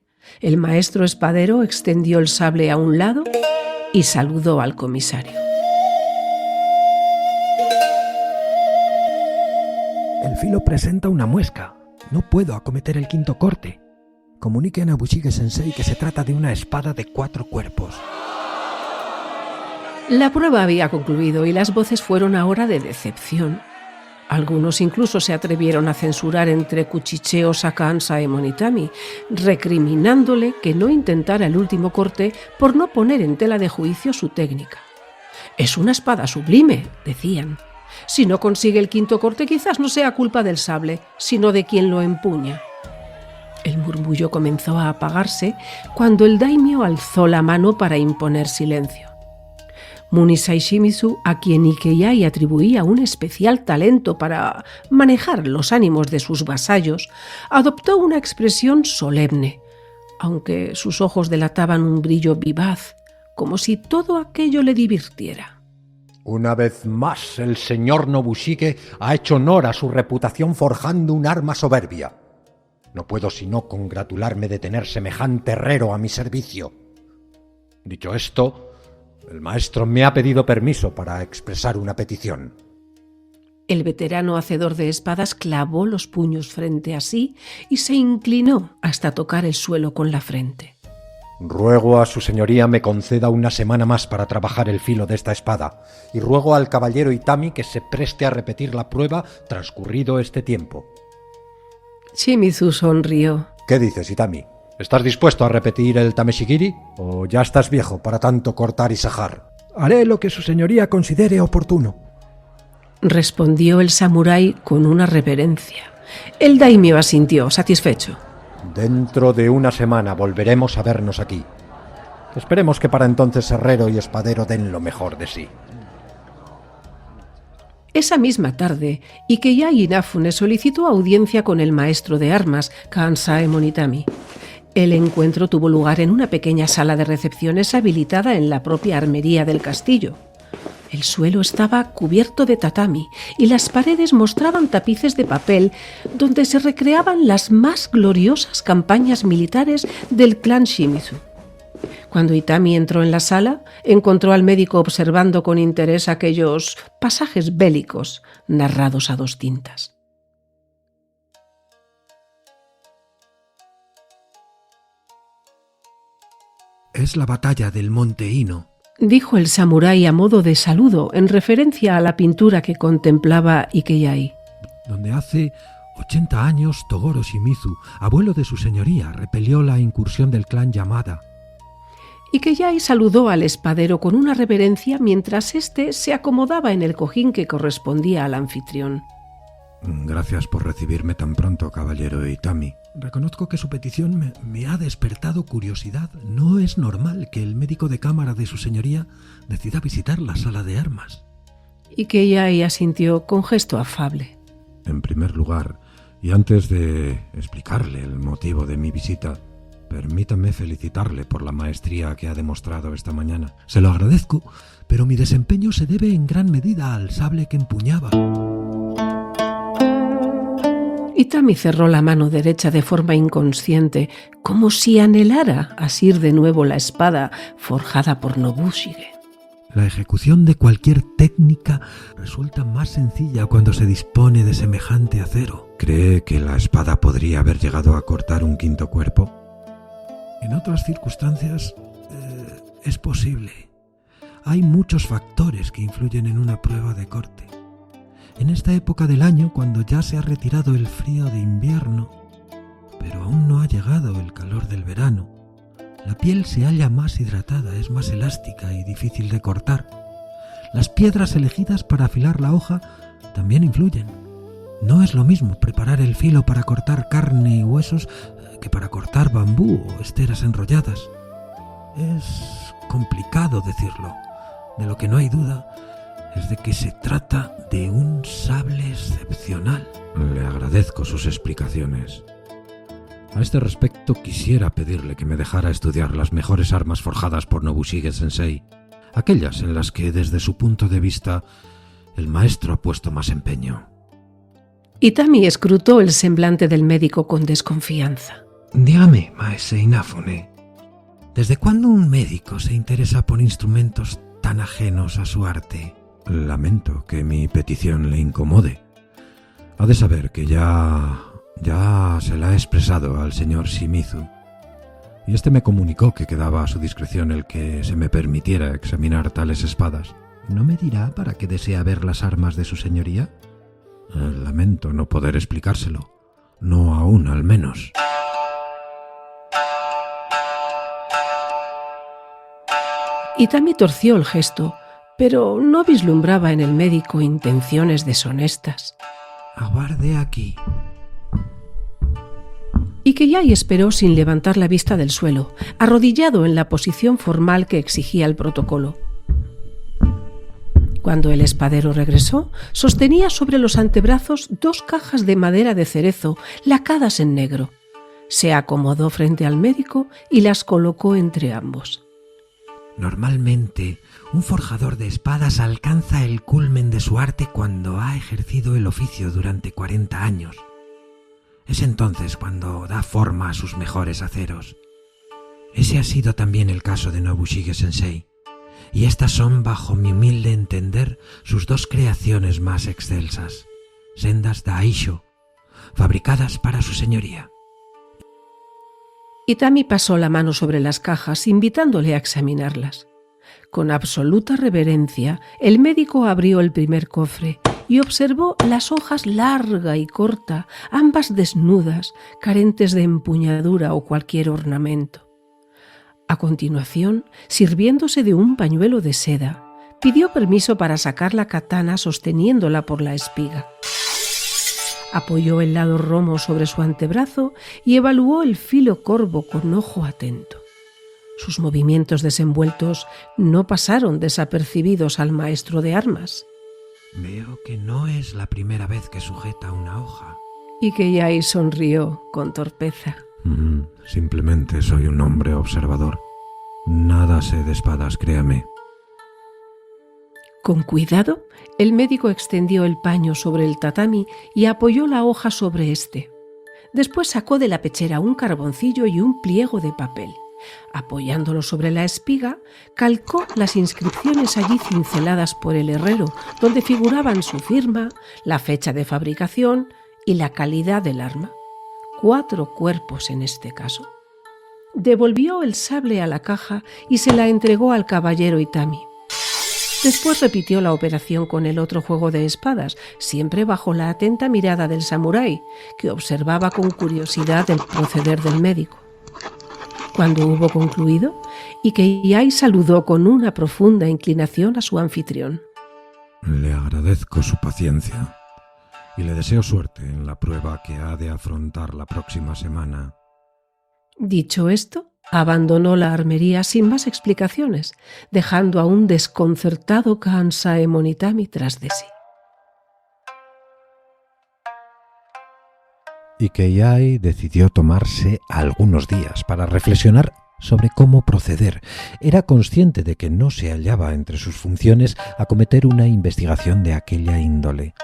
el maestro espadero extendió el sable a un lado y saludó al comisario. El filo presenta una muesca. No puedo acometer el quinto corte. Comunique a Nobushige-sensei que se trata de una espada de 4 cuerpos. La prueba había concluido y las voces fueron ahora de decepción. Algunos incluso se atrevieron a censurar entre cuchicheos a Kansaemon Itami, recriminándole que no intentara el último corte por no poner en tela de juicio su técnica. «Es una espada sublime», decían. «Si no consigue el quinto corte, quizás no sea culpa del sable, sino de quien lo empuña». El murmullo comenzó a apagarse cuando el daimyo alzó la mano para imponer silencio. Munisai Shimizu, a quien Ikeyai atribuía un especial talento para manejar los ánimos de sus vasallos, adoptó una expresión solemne, aunque sus ojos delataban un brillo vivaz, como si todo aquello le divirtiera. Una vez más, el señor Nobushige ha hecho honor a su reputación forjando un arma soberbia. No puedo sino congratularme de tener semejante herrero a mi servicio. Dicho esto, el maestro me ha pedido permiso para expresar una petición. El veterano hacedor de espadas clavó los puños frente a sí y se inclinó hasta tocar el suelo con la frente. Ruego a su señoría me conceda una semana más para trabajar el filo de esta espada, y ruego al caballero Itami que se preste a repetir la prueba transcurrido este tiempo. Shimizu sonrió. ¿Qué dices, Itami? ¿Estás dispuesto a repetir el Tameshigiri o ya estás viejo para tanto cortar y sajar? Haré lo que su señoría considere oportuno, respondió el samurái con una reverencia. El daimyo asintió, satisfecho. Dentro de una semana volveremos a vernos aquí. Esperemos que para entonces herrero y espadero den lo mejor de sí. Esa misma tarde, Ikeyai Inafune solicitó audiencia con el maestro de armas, Kansaemon Itami. El encuentro tuvo lugar en una pequeña sala de recepciones habilitada en la propia armería del castillo. El suelo estaba cubierto de tatami y las paredes mostraban tapices de papel donde se recreaban las más gloriosas campañas militares del clan Shimizu. Cuando Itami entró en la sala, encontró al médico observando con interés aquellos pasajes bélicos narrados a dos tintas. Es la batalla del Monte Hino, dijo el samurái a modo de saludo en referencia a la pintura que contemplaba Ikeyai. donde hace 80 años Togoro Shimizu, abuelo de su señoría, repelió la incursión del clan Yamada. Ikeyai saludó al espadero con una reverencia mientras éste se acomodaba en el cojín que correspondía al anfitrión. Gracias por recibirme tan pronto, caballero Itami. Reconozco que su petición me ha despertado curiosidad. No es normal que el médico de cámara de su señoría decida visitar la sala de armas. Ikeyai asintió con gesto afable. En primer lugar, y antes de explicarle el motivo de mi visita, permítame felicitarle por la maestría que ha demostrado esta mañana. Se lo agradezco, pero mi desempeño se debe en gran medida al sable que empuñaba. Itami cerró la mano derecha de forma inconsciente, como si anhelara asir de nuevo la espada forjada por Nobushige. La ejecución de cualquier técnica resulta más sencilla cuando se dispone de semejante acero. ¿Cree que la espada podría haber llegado a cortar un quinto cuerpo? En otras circunstancias, es posible. Hay muchos factores que influyen en una prueba de corte. En esta época del año, cuando ya se ha retirado el frío de invierno, pero aún no ha llegado el calor del verano, la piel se halla más hidratada, es más elástica y difícil de cortar. Las piedras elegidas para afilar la hoja también influyen. No es lo mismo preparar el filo para cortar carne y huesos que para cortar bambú o esteras enrolladas. Es complicado decirlo. De lo que no hay duda es de que se trata de un sable excepcional. Le agradezco sus explicaciones. A este respecto quisiera pedirle que me dejara estudiar las mejores armas forjadas por Nobushige-sensei, aquellas en las que desde su punto de vista el maestro ha puesto más empeño. Itami escrutó el semblante del médico con desconfianza. Dígame, maese Inafune, ¿desde cuándo un médico se interesa por instrumentos tan ajenos a su arte? Lamento que mi petición le incomode. Ha de saber que ya se la he expresado al señor Shimizu, y este me comunicó que quedaba a su discreción el que se me permitiera examinar tales espadas. ¿No me dirá para qué desea ver las armas de su señoría? Lamento no poder explicárselo. No aún, al menos. Itami torció el gesto, pero no vislumbraba en el médico intenciones deshonestas. Aguarde aquí. Ikeyai esperó sin levantar la vista del suelo, arrodillado en la posición formal que exigía el protocolo. Cuando el espadero regresó, sostenía sobre los antebrazos 2 cajas de madera de cerezo lacadas en negro. Se acomodó frente al médico y las colocó entre ambos. Normalmente, un forjador de espadas alcanza el culmen de su arte cuando ha ejercido el oficio durante 40 años. Es entonces cuando da forma a sus mejores aceros. Ese ha sido también el caso de Nobushige Sensei, y estas son, bajo mi humilde entender, sus 2 creaciones más excelsas, sendas Daisho, fabricadas para su señoría. Itami pasó la mano sobre las cajas, invitándole a examinarlas. Con absoluta reverencia, el médico abrió el primer cofre y observó las hojas larga y corta, ambas desnudas, carentes de empuñadura o cualquier ornamento. A continuación, sirviéndose de un pañuelo de seda, pidió permiso para sacar la katana sosteniéndola por la espiga. Apoyó el lado romo sobre su antebrazo y evaluó el filo corvo con ojo atento. Sus movimientos desenvueltos no pasaron desapercibidos al maestro de armas. Veo que no es la primera vez que sujeta una hoja. Ikeyai sonrió con torpeza. Simplemente soy un hombre observador. Nada sé de espadas, créame. Con cuidado, el médico extendió el paño sobre el tatami y apoyó la hoja sobre éste. Después sacó de la pechera un carboncillo y un pliego de papel. Apoyándolo sobre la espiga, calcó las inscripciones allí cinceladas por el herrero, donde figuraban su firma, la fecha de fabricación y la calidad del arma. 4 cuerpos en este caso. Devolvió el sable a la caja y se la entregó al caballero Itami. Después repitió la operación con el otro juego de espadas, siempre bajo la atenta mirada del samurái, que observaba con curiosidad el proceder del médico. Cuando hubo concluido, Ikeyai saludó con una profunda inclinación a su anfitrión. Le agradezco su paciencia y le deseo suerte en la prueba que ha de afrontar la próxima semana. Dicho esto, abandonó la armería sin más explicaciones, dejando a un desconcertado Kansaemon Itami tras de sí. Ikeyai decidió tomarse algunos días para reflexionar sobre cómo proceder. Era consciente de que no se hallaba entre sus funciones acometer una investigación de aquella índole,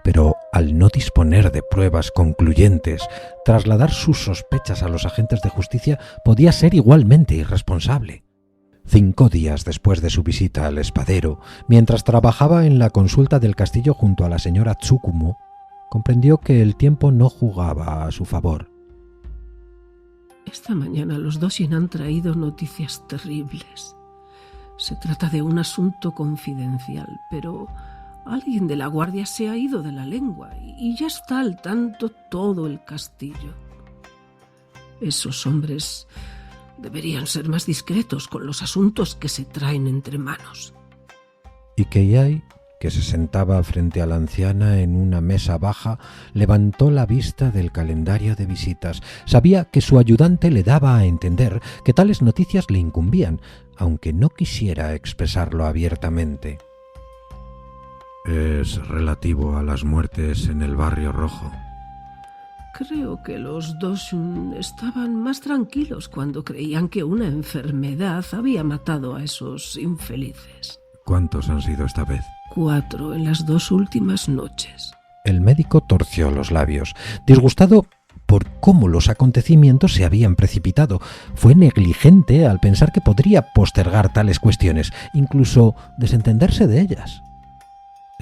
pero al no disponer de pruebas concluyentes, trasladar sus sospechas a los agentes de justicia podía ser igualmente irresponsable. 5 días después de su visita al espadero, mientras trabajaba en la consulta del castillo junto a la señora Tsukumo, comprendió que el tiempo no jugaba a su favor. Esta mañana los Doshin han traído noticias terribles. Se trata de un asunto confidencial, pero alguien de la guardia se ha ido de la lengua y ya está al tanto todo el castillo. Esos hombres deberían ser más discretos con los asuntos que se traen entre manos. Ikeyai, que se sentaba frente a la anciana en una mesa baja, levantó la vista del calendario de visitas. Sabía que su ayudante le daba a entender que tales noticias le incumbían, aunque no quisiera expresarlo abiertamente. Es relativo a las muertes en el Barrio Rojo. Creo que los Doshin estaban más tranquilos cuando creían que una enfermedad había matado a esos infelices. ¿Cuántos han sido esta vez? 4 en las 2 últimas noches. El médico torció los labios, disgustado por cómo los acontecimientos se habían precipitado. Fue negligente al pensar que podría postergar tales cuestiones, incluso desentenderse de ellas.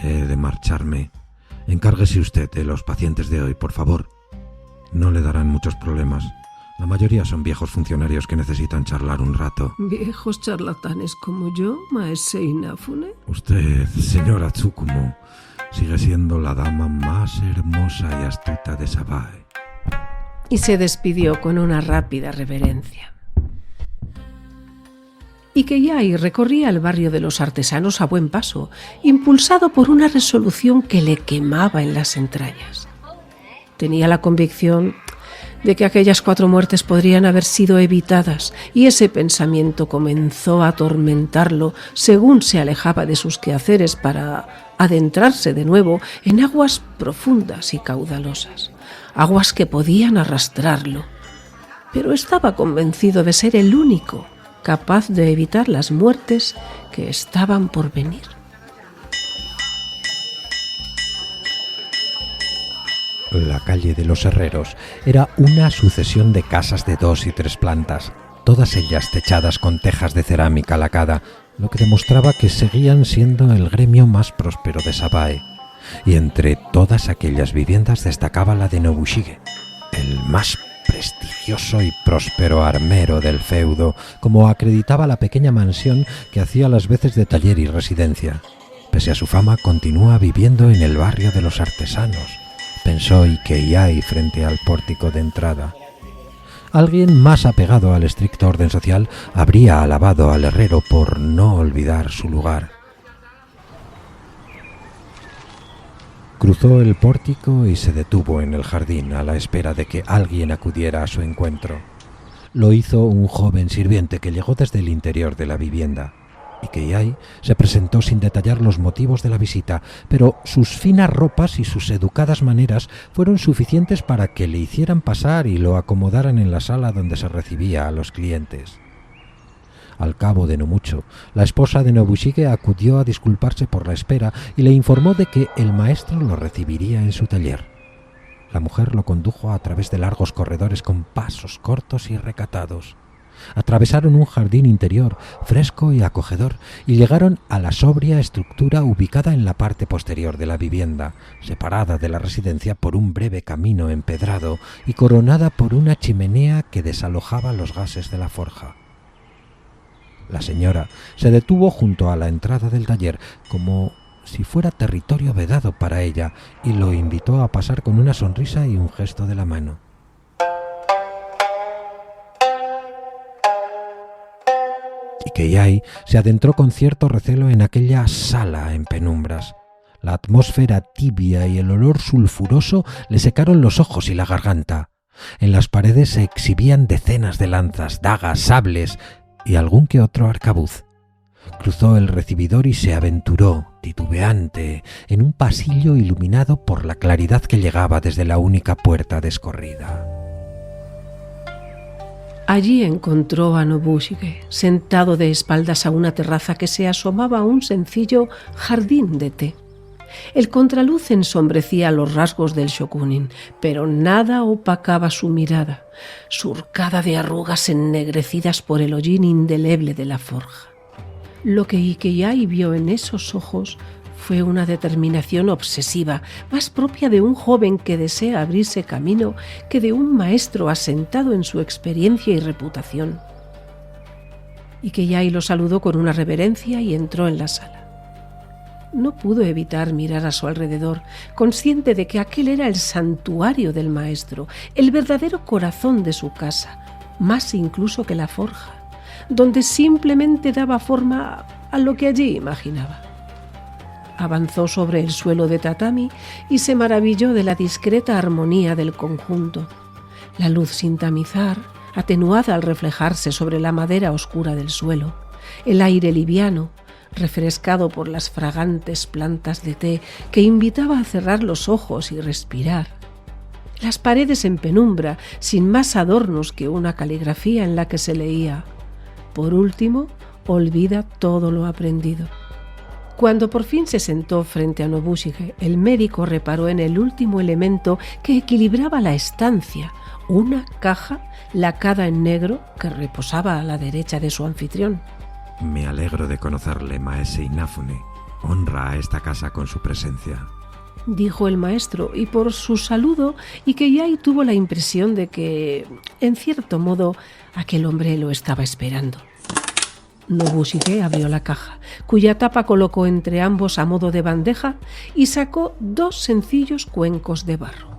He de marcharme. Encárguese usted de los pacientes de hoy, por favor. No le darán muchos problemas. La mayoría son viejos funcionarios que necesitan charlar un rato. ¿Viejos charlatanes como yo, Maese Inafune? Usted, señora Tsukumo, sigue siendo la dama más hermosa y astuta de Sabae. Y se despidió con una rápida reverencia. Ikeyai recorría el barrio de los artesanos a buen paso, impulsado por una resolución que le quemaba en las entrañas. Tenía la convicción de que aquellas 4 muertes podrían haber sido evitadas, y ese pensamiento comenzó a atormentarlo según se alejaba de sus quehaceres para adentrarse de nuevo en aguas profundas y caudalosas, aguas que podían arrastrarlo. Pero estaba convencido de ser el único capaz de evitar las muertes que estaban por venir. La calle de los Herreros era una sucesión de casas de 2 y 3 plantas, todas ellas techadas con tejas de cerámica lacada, lo que demostraba que seguían siendo el gremio más próspero de Sabae. Y entre todas aquellas viviendas destacaba la de Nobushige, el más prestigioso y próspero armero del feudo, como acreditaba la pequeña mansión que hacía las veces de taller y residencia. Pese a su fama, continúa viviendo en el barrio de los artesanos, pensó Ikeyai frente al pórtico de entrada. Alguien más apegado al estricto orden social habría alabado al herrero por no olvidar su lugar. Cruzó el pórtico y se detuvo en el jardín a la espera de que alguien acudiera a su encuentro. Lo hizo un joven sirviente que llegó desde el interior de la vivienda. Ikeyai se presentó sin detallar los motivos de la visita, pero sus finas ropas y sus educadas maneras fueron suficientes para que le hicieran pasar y lo acomodaran en la sala donde se recibía a los clientes. Al cabo de no mucho, la esposa de Nobushige acudió a disculparse por la espera y le informó de que el maestro lo recibiría en su taller. La mujer lo condujo a través de largos corredores con pasos cortos y recatados. Atravesaron un jardín interior, fresco y acogedor, y llegaron a la sobria estructura ubicada en la parte posterior de la vivienda, separada de la residencia por un breve camino empedrado y coronada por una chimenea que desalojaba los gases de la forja. La señora se detuvo junto a la entrada del taller, como si fuera territorio vedado para ella, y lo invitó a pasar con una sonrisa y un gesto de la mano. Ikeyai se adentró con cierto recelo en aquella sala en penumbras. La atmósfera tibia y el olor sulfuroso le secaron los ojos y la garganta. En las paredes se exhibían decenas de lanzas, dagas, sables y algún que otro arcabuz. Cruzó el recibidor y se aventuró, titubeante, en un pasillo iluminado por la claridad que llegaba desde la única puerta descorrida. Allí encontró a Nobushige, sentado de espaldas a una terraza que se asomaba a un sencillo jardín de té. El contraluz ensombrecía los rasgos del shokunin, pero nada opacaba su mirada, surcada de arrugas ennegrecidas por el hollín indeleble de la forja. Lo que Ikeyai vio en esos ojos fue una determinación obsesiva, más propia de un joven que desea abrirse camino que de un maestro asentado en su experiencia y reputación. Ikeyai lo saludó con una reverencia y entró en la sala. No pudo evitar mirar a su alrededor, consciente de que aquel era el santuario del maestro, el verdadero corazón de su casa, más incluso que la forja, donde simplemente daba forma a lo que allí imaginaba. Avanzó sobre el suelo de tatami y se maravilló de la discreta armonía del conjunto. La luz sin tamizar, atenuada al reflejarse sobre la madera oscura del suelo, el aire liviano, refrescado por las fragantes plantas de té que invitaba a cerrar los ojos y respirar. Las paredes en penumbra, sin más adornos que una caligrafía en la que se leía: por último, olvida todo lo aprendido. Cuando por fin se sentó frente a Nobushige, el médico reparó en el último elemento que equilibraba la estancia, una caja lacada en negro que reposaba a la derecha de su anfitrión. Me alegro de conocerle, maese Inafune. Honra a esta casa con su presencia, dijo el maestro, y por su saludo Ikeyai tuvo la impresión de que, en cierto modo, aquel hombre lo estaba esperando. Nobushige abrió la caja, cuya tapa colocó entre ambos a modo de bandeja, y sacó 2 sencillos cuencos de barro.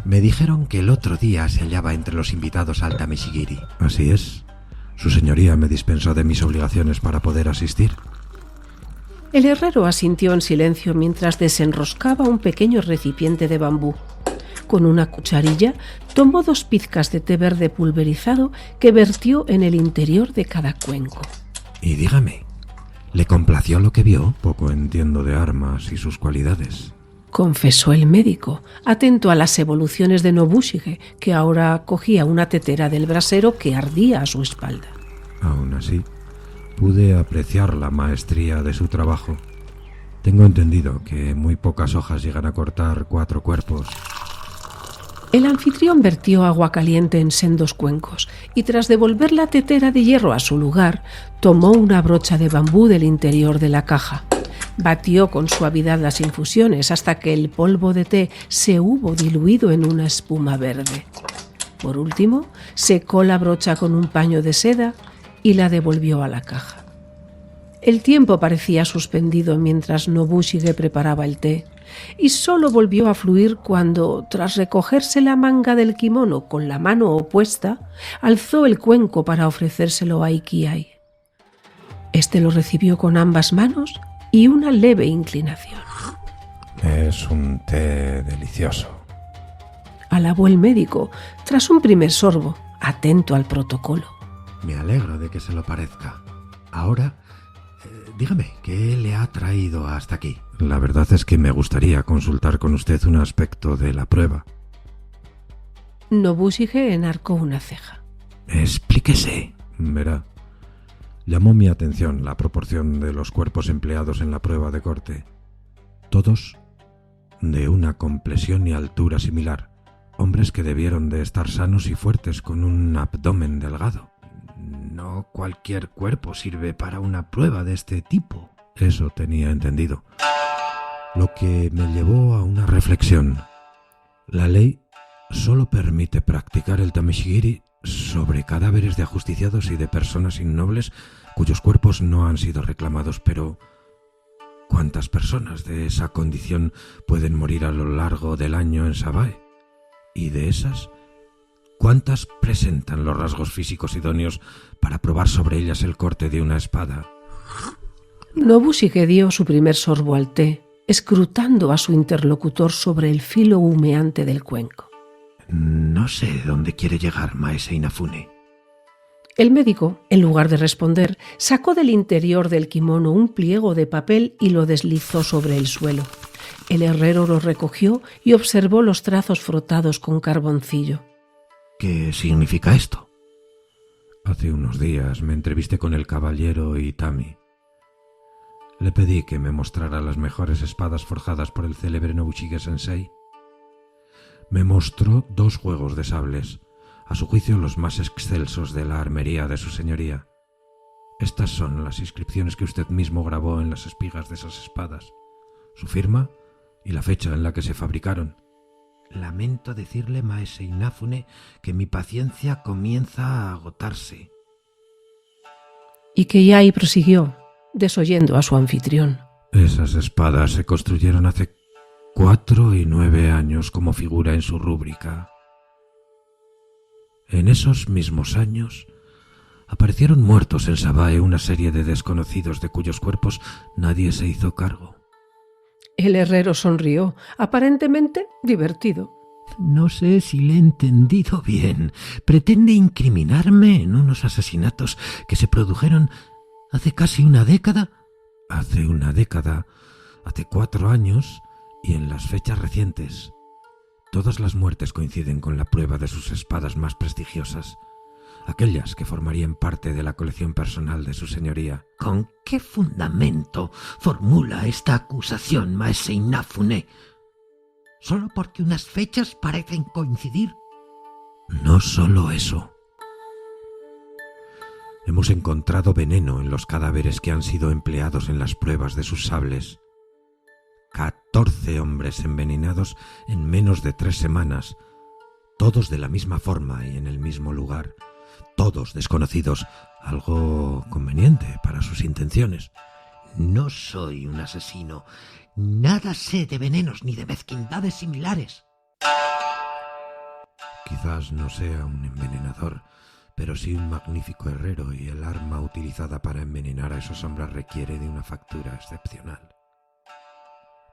Me dijeron que el otro día se hallaba entre los invitados al Tameshigiri. Así es. Su señoría me dispensó de mis obligaciones para poder asistir. El herrero asintió en silencio mientras desenroscaba un pequeño recipiente de bambú. con una cucharilla, tomó 2 pizcas de té verde pulverizado que vertió en el interior de cada cuenco. Y dígame, ¿le complació lo que vio? Poco entiendo de armas y sus cualidades, confesó el médico, atento a las evoluciones de Nobushige, que ahora cogía una tetera del brasero que ardía a su espalda. Aún así, pude apreciar la maestría de su trabajo. Tengo entendido que muy pocas hojas llegan a cortar 4 cuerpos. El anfitrión vertió agua caliente en sendos cuencos y tras devolver la tetera de hierro a su lugar, tomó una brocha de bambú del interior de la caja. Batió con suavidad las infusiones hasta que el polvo de té se hubo diluido en una espuma verde. Por último, secó la brocha con un paño de seda y la devolvió a la caja. El tiempo parecía suspendido mientras Nobushige preparaba el té y solo volvió a fluir cuando, tras recogerse la manga del kimono con la mano opuesta, alzó el cuenco para ofrecérselo a Ikiai. Este lo recibió con ambas manos y una leve inclinación. Es un té delicioso. Alabó el médico tras un primer sorbo, atento al protocolo. Me alegro de que se lo parezca. Ahora, dígame, ¿qué le ha traído hasta aquí? La verdad es que me gustaría consultar con usted un aspecto de la prueba. Nobushige enarcó una ceja. Explíquese. Verá, llamó mi atención la proporción de los cuerpos empleados en la prueba de corte. Todos de una complexión y altura similar. Hombres que debieron de estar sanos y fuertes con un abdomen delgado. No cualquier cuerpo sirve para una prueba de este tipo. Eso tenía entendido. Lo que me llevó a una reflexión. La ley solo permite practicar el tameshigiri sobre cadáveres de ajusticiados y de personas innobles cuyos cuerpos no han sido reclamados, pero ¿cuántas personas de esa condición pueden morir a lo largo del año en Sabae? Y de esas, ¿cuántas presentan los rasgos físicos idóneos para probar sobre ellas el corte de una espada? Nobushige dio su primer sorbo al té, escrutando a su interlocutor sobre el filo humeante del cuenco. No sé dónde quiere llegar Maese Inafune. El médico, en lugar de responder, sacó del interior del kimono un pliego de papel y lo deslizó sobre el suelo. El herrero lo recogió y observó los trazos frotados con carboncillo. ¿Qué significa esto? Hace unos días me entrevisté con el caballero Itami. Le pedí que me mostrara las mejores espadas forjadas por el célebre Nobushige-sensei. Me mostró 2 juegos de sables, a su juicio los más excelsos de la armería de su señoría. Estas son las inscripciones que usted mismo grabó en las espigas de esas espadas, su firma y la fecha en la que se fabricaron. Lamento decirle, Maese Inafune, que mi paciencia comienza a agotarse. Ikiai prosiguió, desoyendo a su anfitrión. Esas espadas se construyeron hace 4 y 9 años, como figura en su rúbrica. En esos mismos años aparecieron muertos en Sabae una serie de desconocidos de cuyos cuerpos nadie se hizo cargo. El herrero sonrió, aparentemente divertido. No sé si le he entendido bien. ¿Pretende incriminarme en unos asesinatos que se produjeron hace casi una década? Hace una década, hace 4 años y en las fechas recientes. Todas las muertes coinciden con la prueba de sus espadas más prestigiosas, aquellas que formarían parte de la colección personal de su señoría. ¿Con qué fundamento formula esta acusación, Maese Inafune? ¿Solo porque unas fechas parecen coincidir? No solo eso. Hemos encontrado veneno en los cadáveres que han sido empleados en las pruebas de sus sables. 14 hombres envenenados en menos de 3 semanas, todos de la misma forma y en el mismo lugar, todos desconocidos, algo conveniente para sus intenciones. No soy un asesino. Nada sé de venenos ni de mezquindades similares. Quizás no sea un envenenador, pero sí un magnífico herrero, y el arma utilizada para envenenar a esos hombres requiere de una factura excepcional.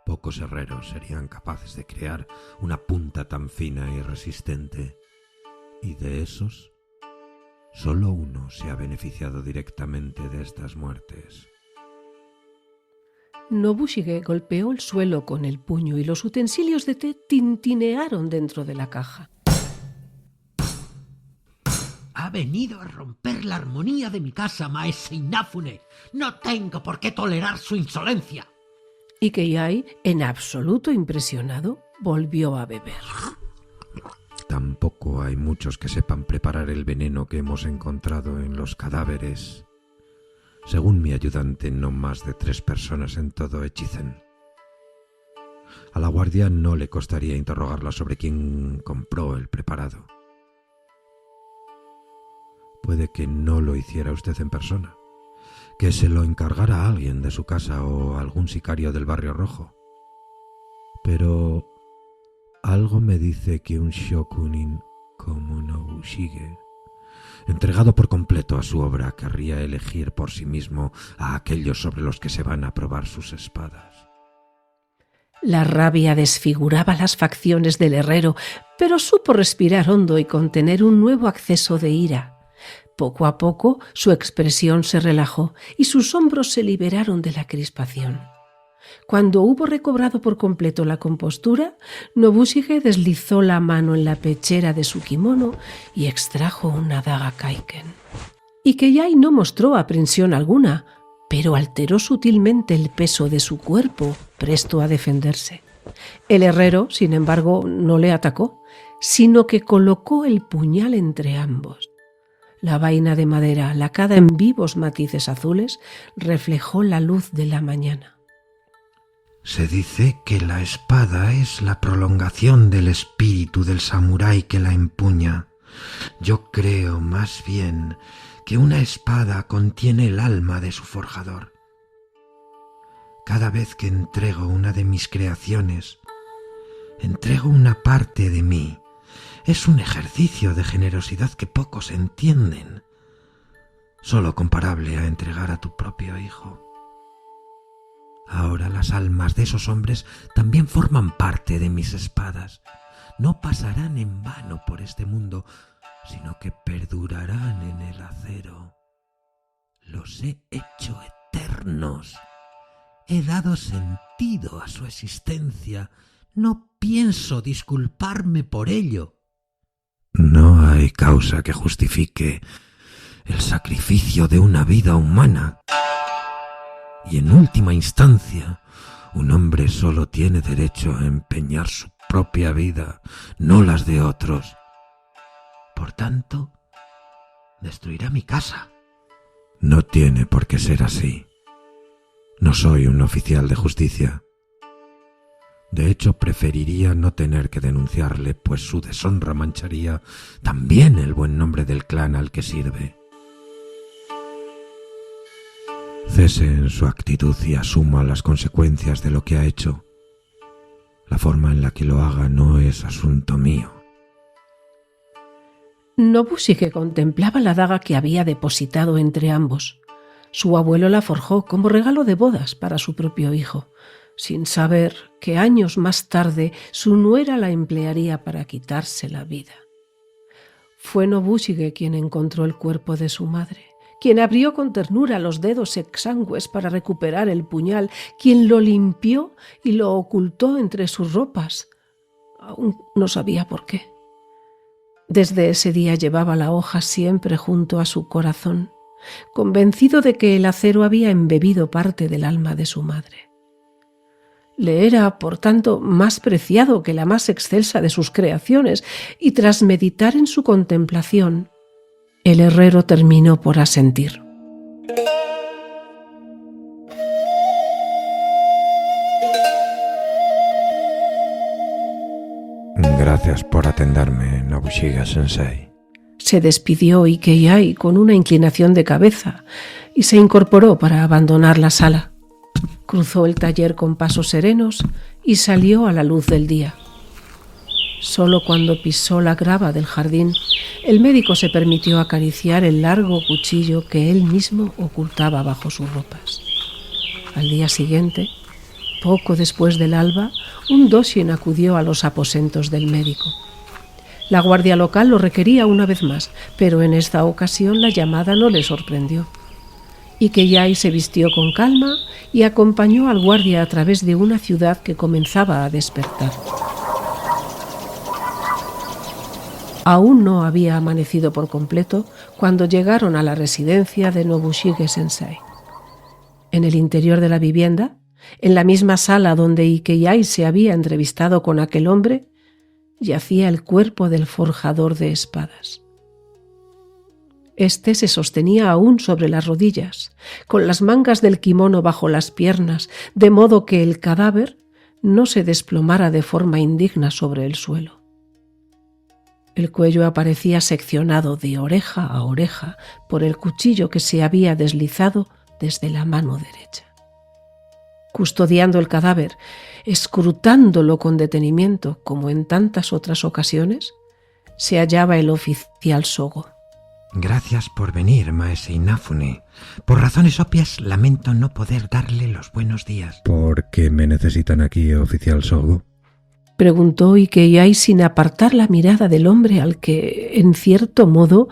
Pocos herreros serían capaces de crear una punta tan fina y resistente. Y de esos, solo uno se ha beneficiado directamente de estas muertes. Nobushige golpeó el suelo con el puño y los utensilios de té tintinearon dentro de la caja. Ha venido a romper la armonía de mi casa, maese Inafune. No tengo por qué tolerar su insolencia. Y Keiai, en absoluto impresionado, volvió a beber. Tampoco hay muchos que sepan preparar el veneno que hemos encontrado en los cadáveres. Según mi ayudante, no más de 3 personas en todo Echizen. A la guardia no le costaría interrogarla sobre quién compró el preparado. Puede que no lo hiciera usted en persona, que se lo encargara a alguien de su casa o a algún sicario del Barrio Rojo. Pero algo me dice que un shokunin como Nobushige, entregado por completo a su obra, querría elegir por sí mismo a aquellos sobre los que se van a probar sus espadas. La rabia desfiguraba las facciones del herrero, pero supo respirar hondo y contener un nuevo acceso de ira. Poco a poco su expresión se relajó y sus hombros se liberaron de la crispación. Cuando hubo recobrado por completo la compostura, Nobushige deslizó la mano en la pechera de su kimono y extrajo una daga kaiken. Y Keiai no mostró aprensión alguna, pero alteró sutilmente el peso de su cuerpo, presto a defenderse. El herrero, sin embargo, no le atacó, sino que colocó el puñal entre ambos. La vaina de madera, lacada en vivos matices azules, reflejó la luz de la mañana. Se dice que la espada es la prolongación del espíritu del samurái que la empuña. Yo creo más bien que una espada contiene el alma de su forjador. Cada vez que entrego una de mis creaciones, entrego una parte de mí. Es un ejercicio de generosidad que pocos entienden, solo comparable a entregar a tu propio hijo. Ahora las almas de esos hombres también forman parte de mis espadas. No pasarán en vano por este mundo, sino que perdurarán en el acero. Los he hecho eternos. He dado sentido a su existencia. No pienso disculparme por ello. No hay causa que justifique el sacrificio de una vida humana. Y en última instancia, un hombre solo tiene derecho a empeñar su propia vida, no las de otros. Por tanto, destruirá mi casa. No tiene por qué ser así. No soy un oficial de justicia. De hecho, preferiría no tener que denunciarle, pues su deshonra mancharía también el buen nombre del clan al que sirve. Cese en su actitud y asuma las consecuencias de lo que ha hecho. La forma en la que lo haga no es asunto mío. Nobushige contemplaba la daga que había depositado entre ambos. Su abuelo la forjó como regalo de bodas para su propio hijo, sin saber que años más tarde su nuera la emplearía para quitarse la vida. Fue Nobushige quien encontró el cuerpo de su madre, quien abrió con ternura los dedos exangües para recuperar el puñal, quien lo limpió y lo ocultó entre sus ropas. Aún no sabía por qué. Desde ese día llevaba la hoja siempre junto a su corazón, convencido de que el acero había embebido parte del alma de su madre. Le era, por tanto, más preciado que la más excelsa de sus creaciones, y tras meditar en su contemplación, el herrero terminó por asentir. Gracias por atenderme, Nobushige-sensei. Se despidió Keiai con una inclinación de cabeza y se incorporó para abandonar la sala. Cruzó el taller con pasos serenos y salió a la luz del día. Solo cuando pisó la grava del jardín, el médico se permitió acariciar el largo cuchillo que él mismo ocultaba bajo sus ropas. Al día siguiente, Poco después del alba, un doshin acudió a los aposentos del médico. La guardia local lo requería una vez más, pero en esta ocasión la llamada no le sorprendió. Ikeyai se vistió con calma y acompañó al guardia a través de una ciudad que comenzaba a despertar. Aún no había amanecido por completo cuando llegaron a la residencia de Nobushige Sensei. En el interior de la vivienda, en la misma sala donde Ikeyai se había entrevistado con aquel hombre, yacía el cuerpo del forjador de espadas. Este se sostenía aún sobre las rodillas, con las mangas del kimono bajo las piernas, de modo que el cadáver no se desplomara de forma indigna sobre el suelo. El cuello aparecía seccionado de oreja a oreja por el cuchillo que se había deslizado desde la mano derecha. Custodiando el cadáver, escrutándolo con detenimiento, como en tantas otras ocasiones, se hallaba el oficial Sogo. Gracias por venir, maese Inafune. Por razones obvias, lamento no poder darle los buenos días. ¿Por qué me necesitan aquí, oficial Sogo? Preguntó Ikeyai sin apartar la mirada del hombre al que, en cierto modo,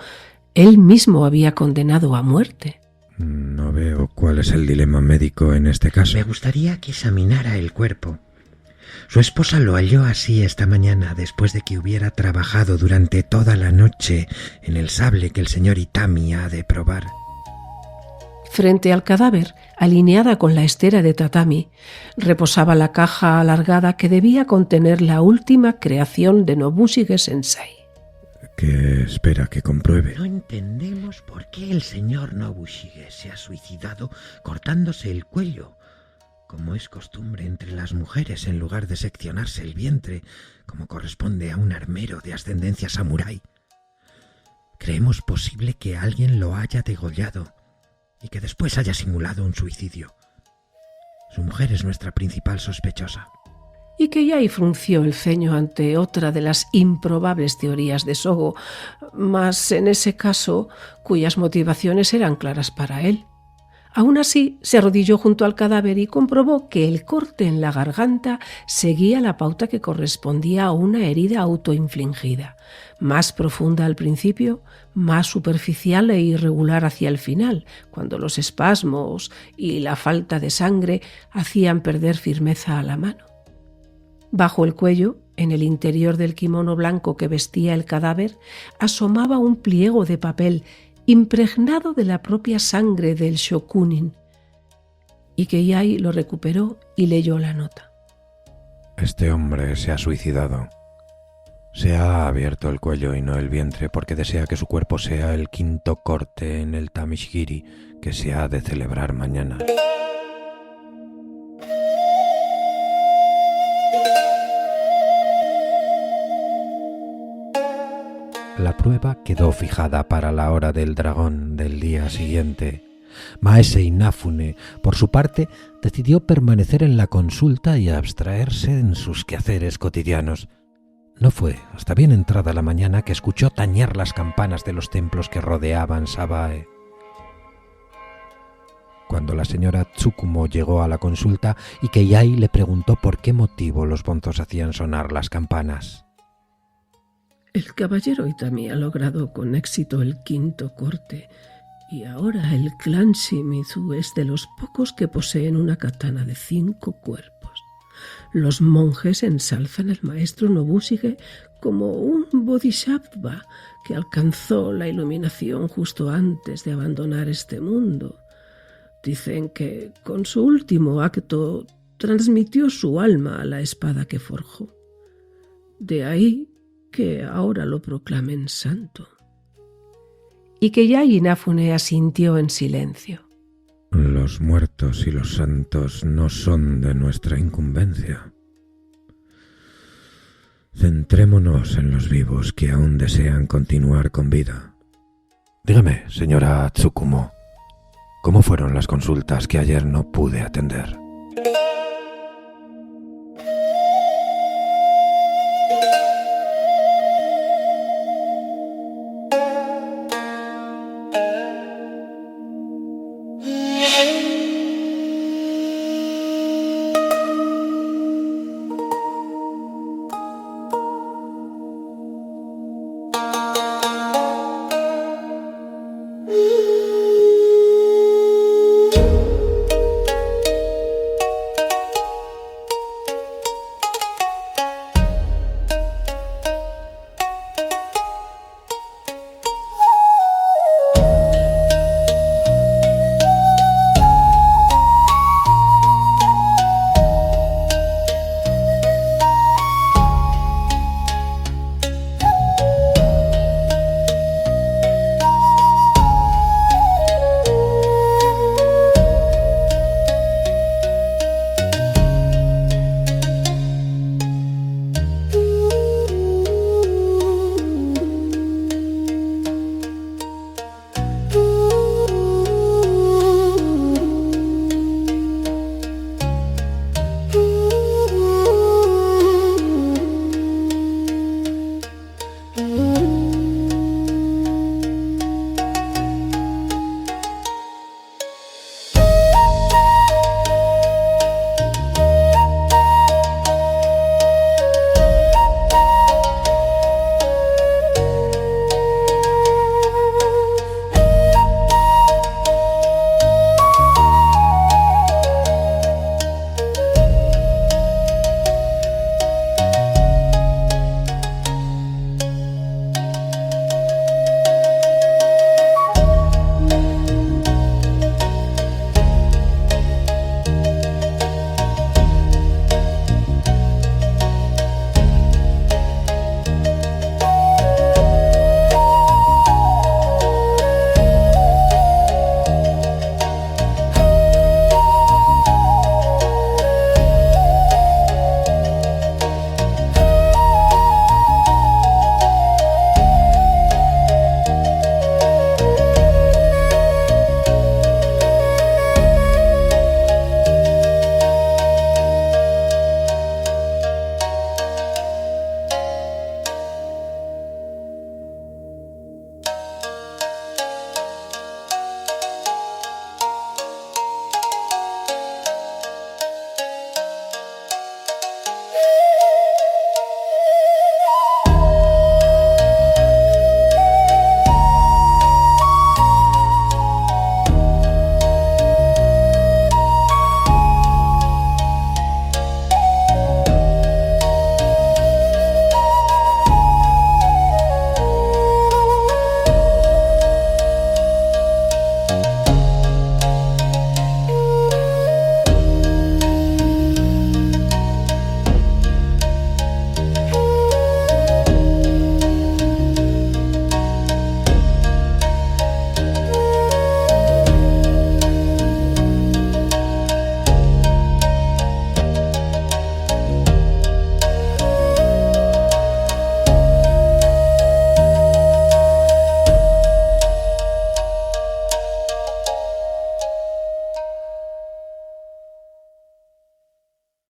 él mismo había condenado a muerte. No veo cuál es el dilema médico en este caso. Me gustaría que examinara el cuerpo. Su esposa lo halló así esta mañana, después de que hubiera trabajado durante toda la noche en el sable que el señor Itami ha de probar. Frente al cadáver, alineada con la estera de tatami, reposaba la caja alargada que debía contener la última creación de Nobushige Sensei. ¿Qué espera que compruebe? No entendemos por qué el señor Nobushige se ha suicidado cortándose el cuello, como es costumbre entre las mujeres, en lugar de seccionarse el vientre, como corresponde a un armero de ascendencia samurái. Creemos posible que alguien lo haya degollado y que después haya simulado un suicidio. Su mujer es nuestra principal sospechosa. Ikeyai frunció el ceño ante otra de las improbables teorías de Sogo, mas en ese caso, cuyas motivaciones eran claras para él. Aún así, se arrodilló junto al cadáver y comprobó que el corte en la garganta seguía la pauta que correspondía a una herida autoinfligida, más profunda al principio, más superficial e irregular hacia el final, cuando los espasmos y la falta de sangre hacían perder firmeza a la mano. Bajo el cuello, en el interior del kimono blanco que vestía el cadáver, asomaba un pliego de papel impregnado de la propia sangre del shokunin. Ikeyai lo recuperó y leyó la nota. Este hombre se ha suicidado. Se ha abierto el cuello y no el vientre porque desea que su cuerpo sea el quinto corte en el tamishigiri que se ha de celebrar mañana. La prueba quedó fijada para la hora del dragón del día siguiente. Maese Inafune, por su parte, decidió permanecer en la consulta y abstraerse en sus quehaceres cotidianos. No fue hasta bien entrada la mañana que escuchó tañer las campanas de los templos que rodeaban Sabae. Cuando la señora Tsukumo llegó a la consulta, Ikeyai le preguntó por qué motivo los bonzos hacían sonar las campanas. El caballero Itami ha logrado con éxito el quinto corte y ahora el clan Shimizu es de los pocos que poseen una katana de 5 cuerpos. Los monjes ensalzan al maestro Nobushige como un bodhisattva que alcanzó la iluminación justo antes de abandonar este mundo. Dicen que con su último acto transmitió su alma a la espada que forjó. De ahí que ahora lo proclamen santo. Ikeyai Inafune asintió en silencio. Los muertos y los santos no son de nuestra incumbencia. Centrémonos en los vivos que aún desean continuar con vida. Dígame, señora Tsukumo, ¿cómo fueron las consultas que ayer no pude atender?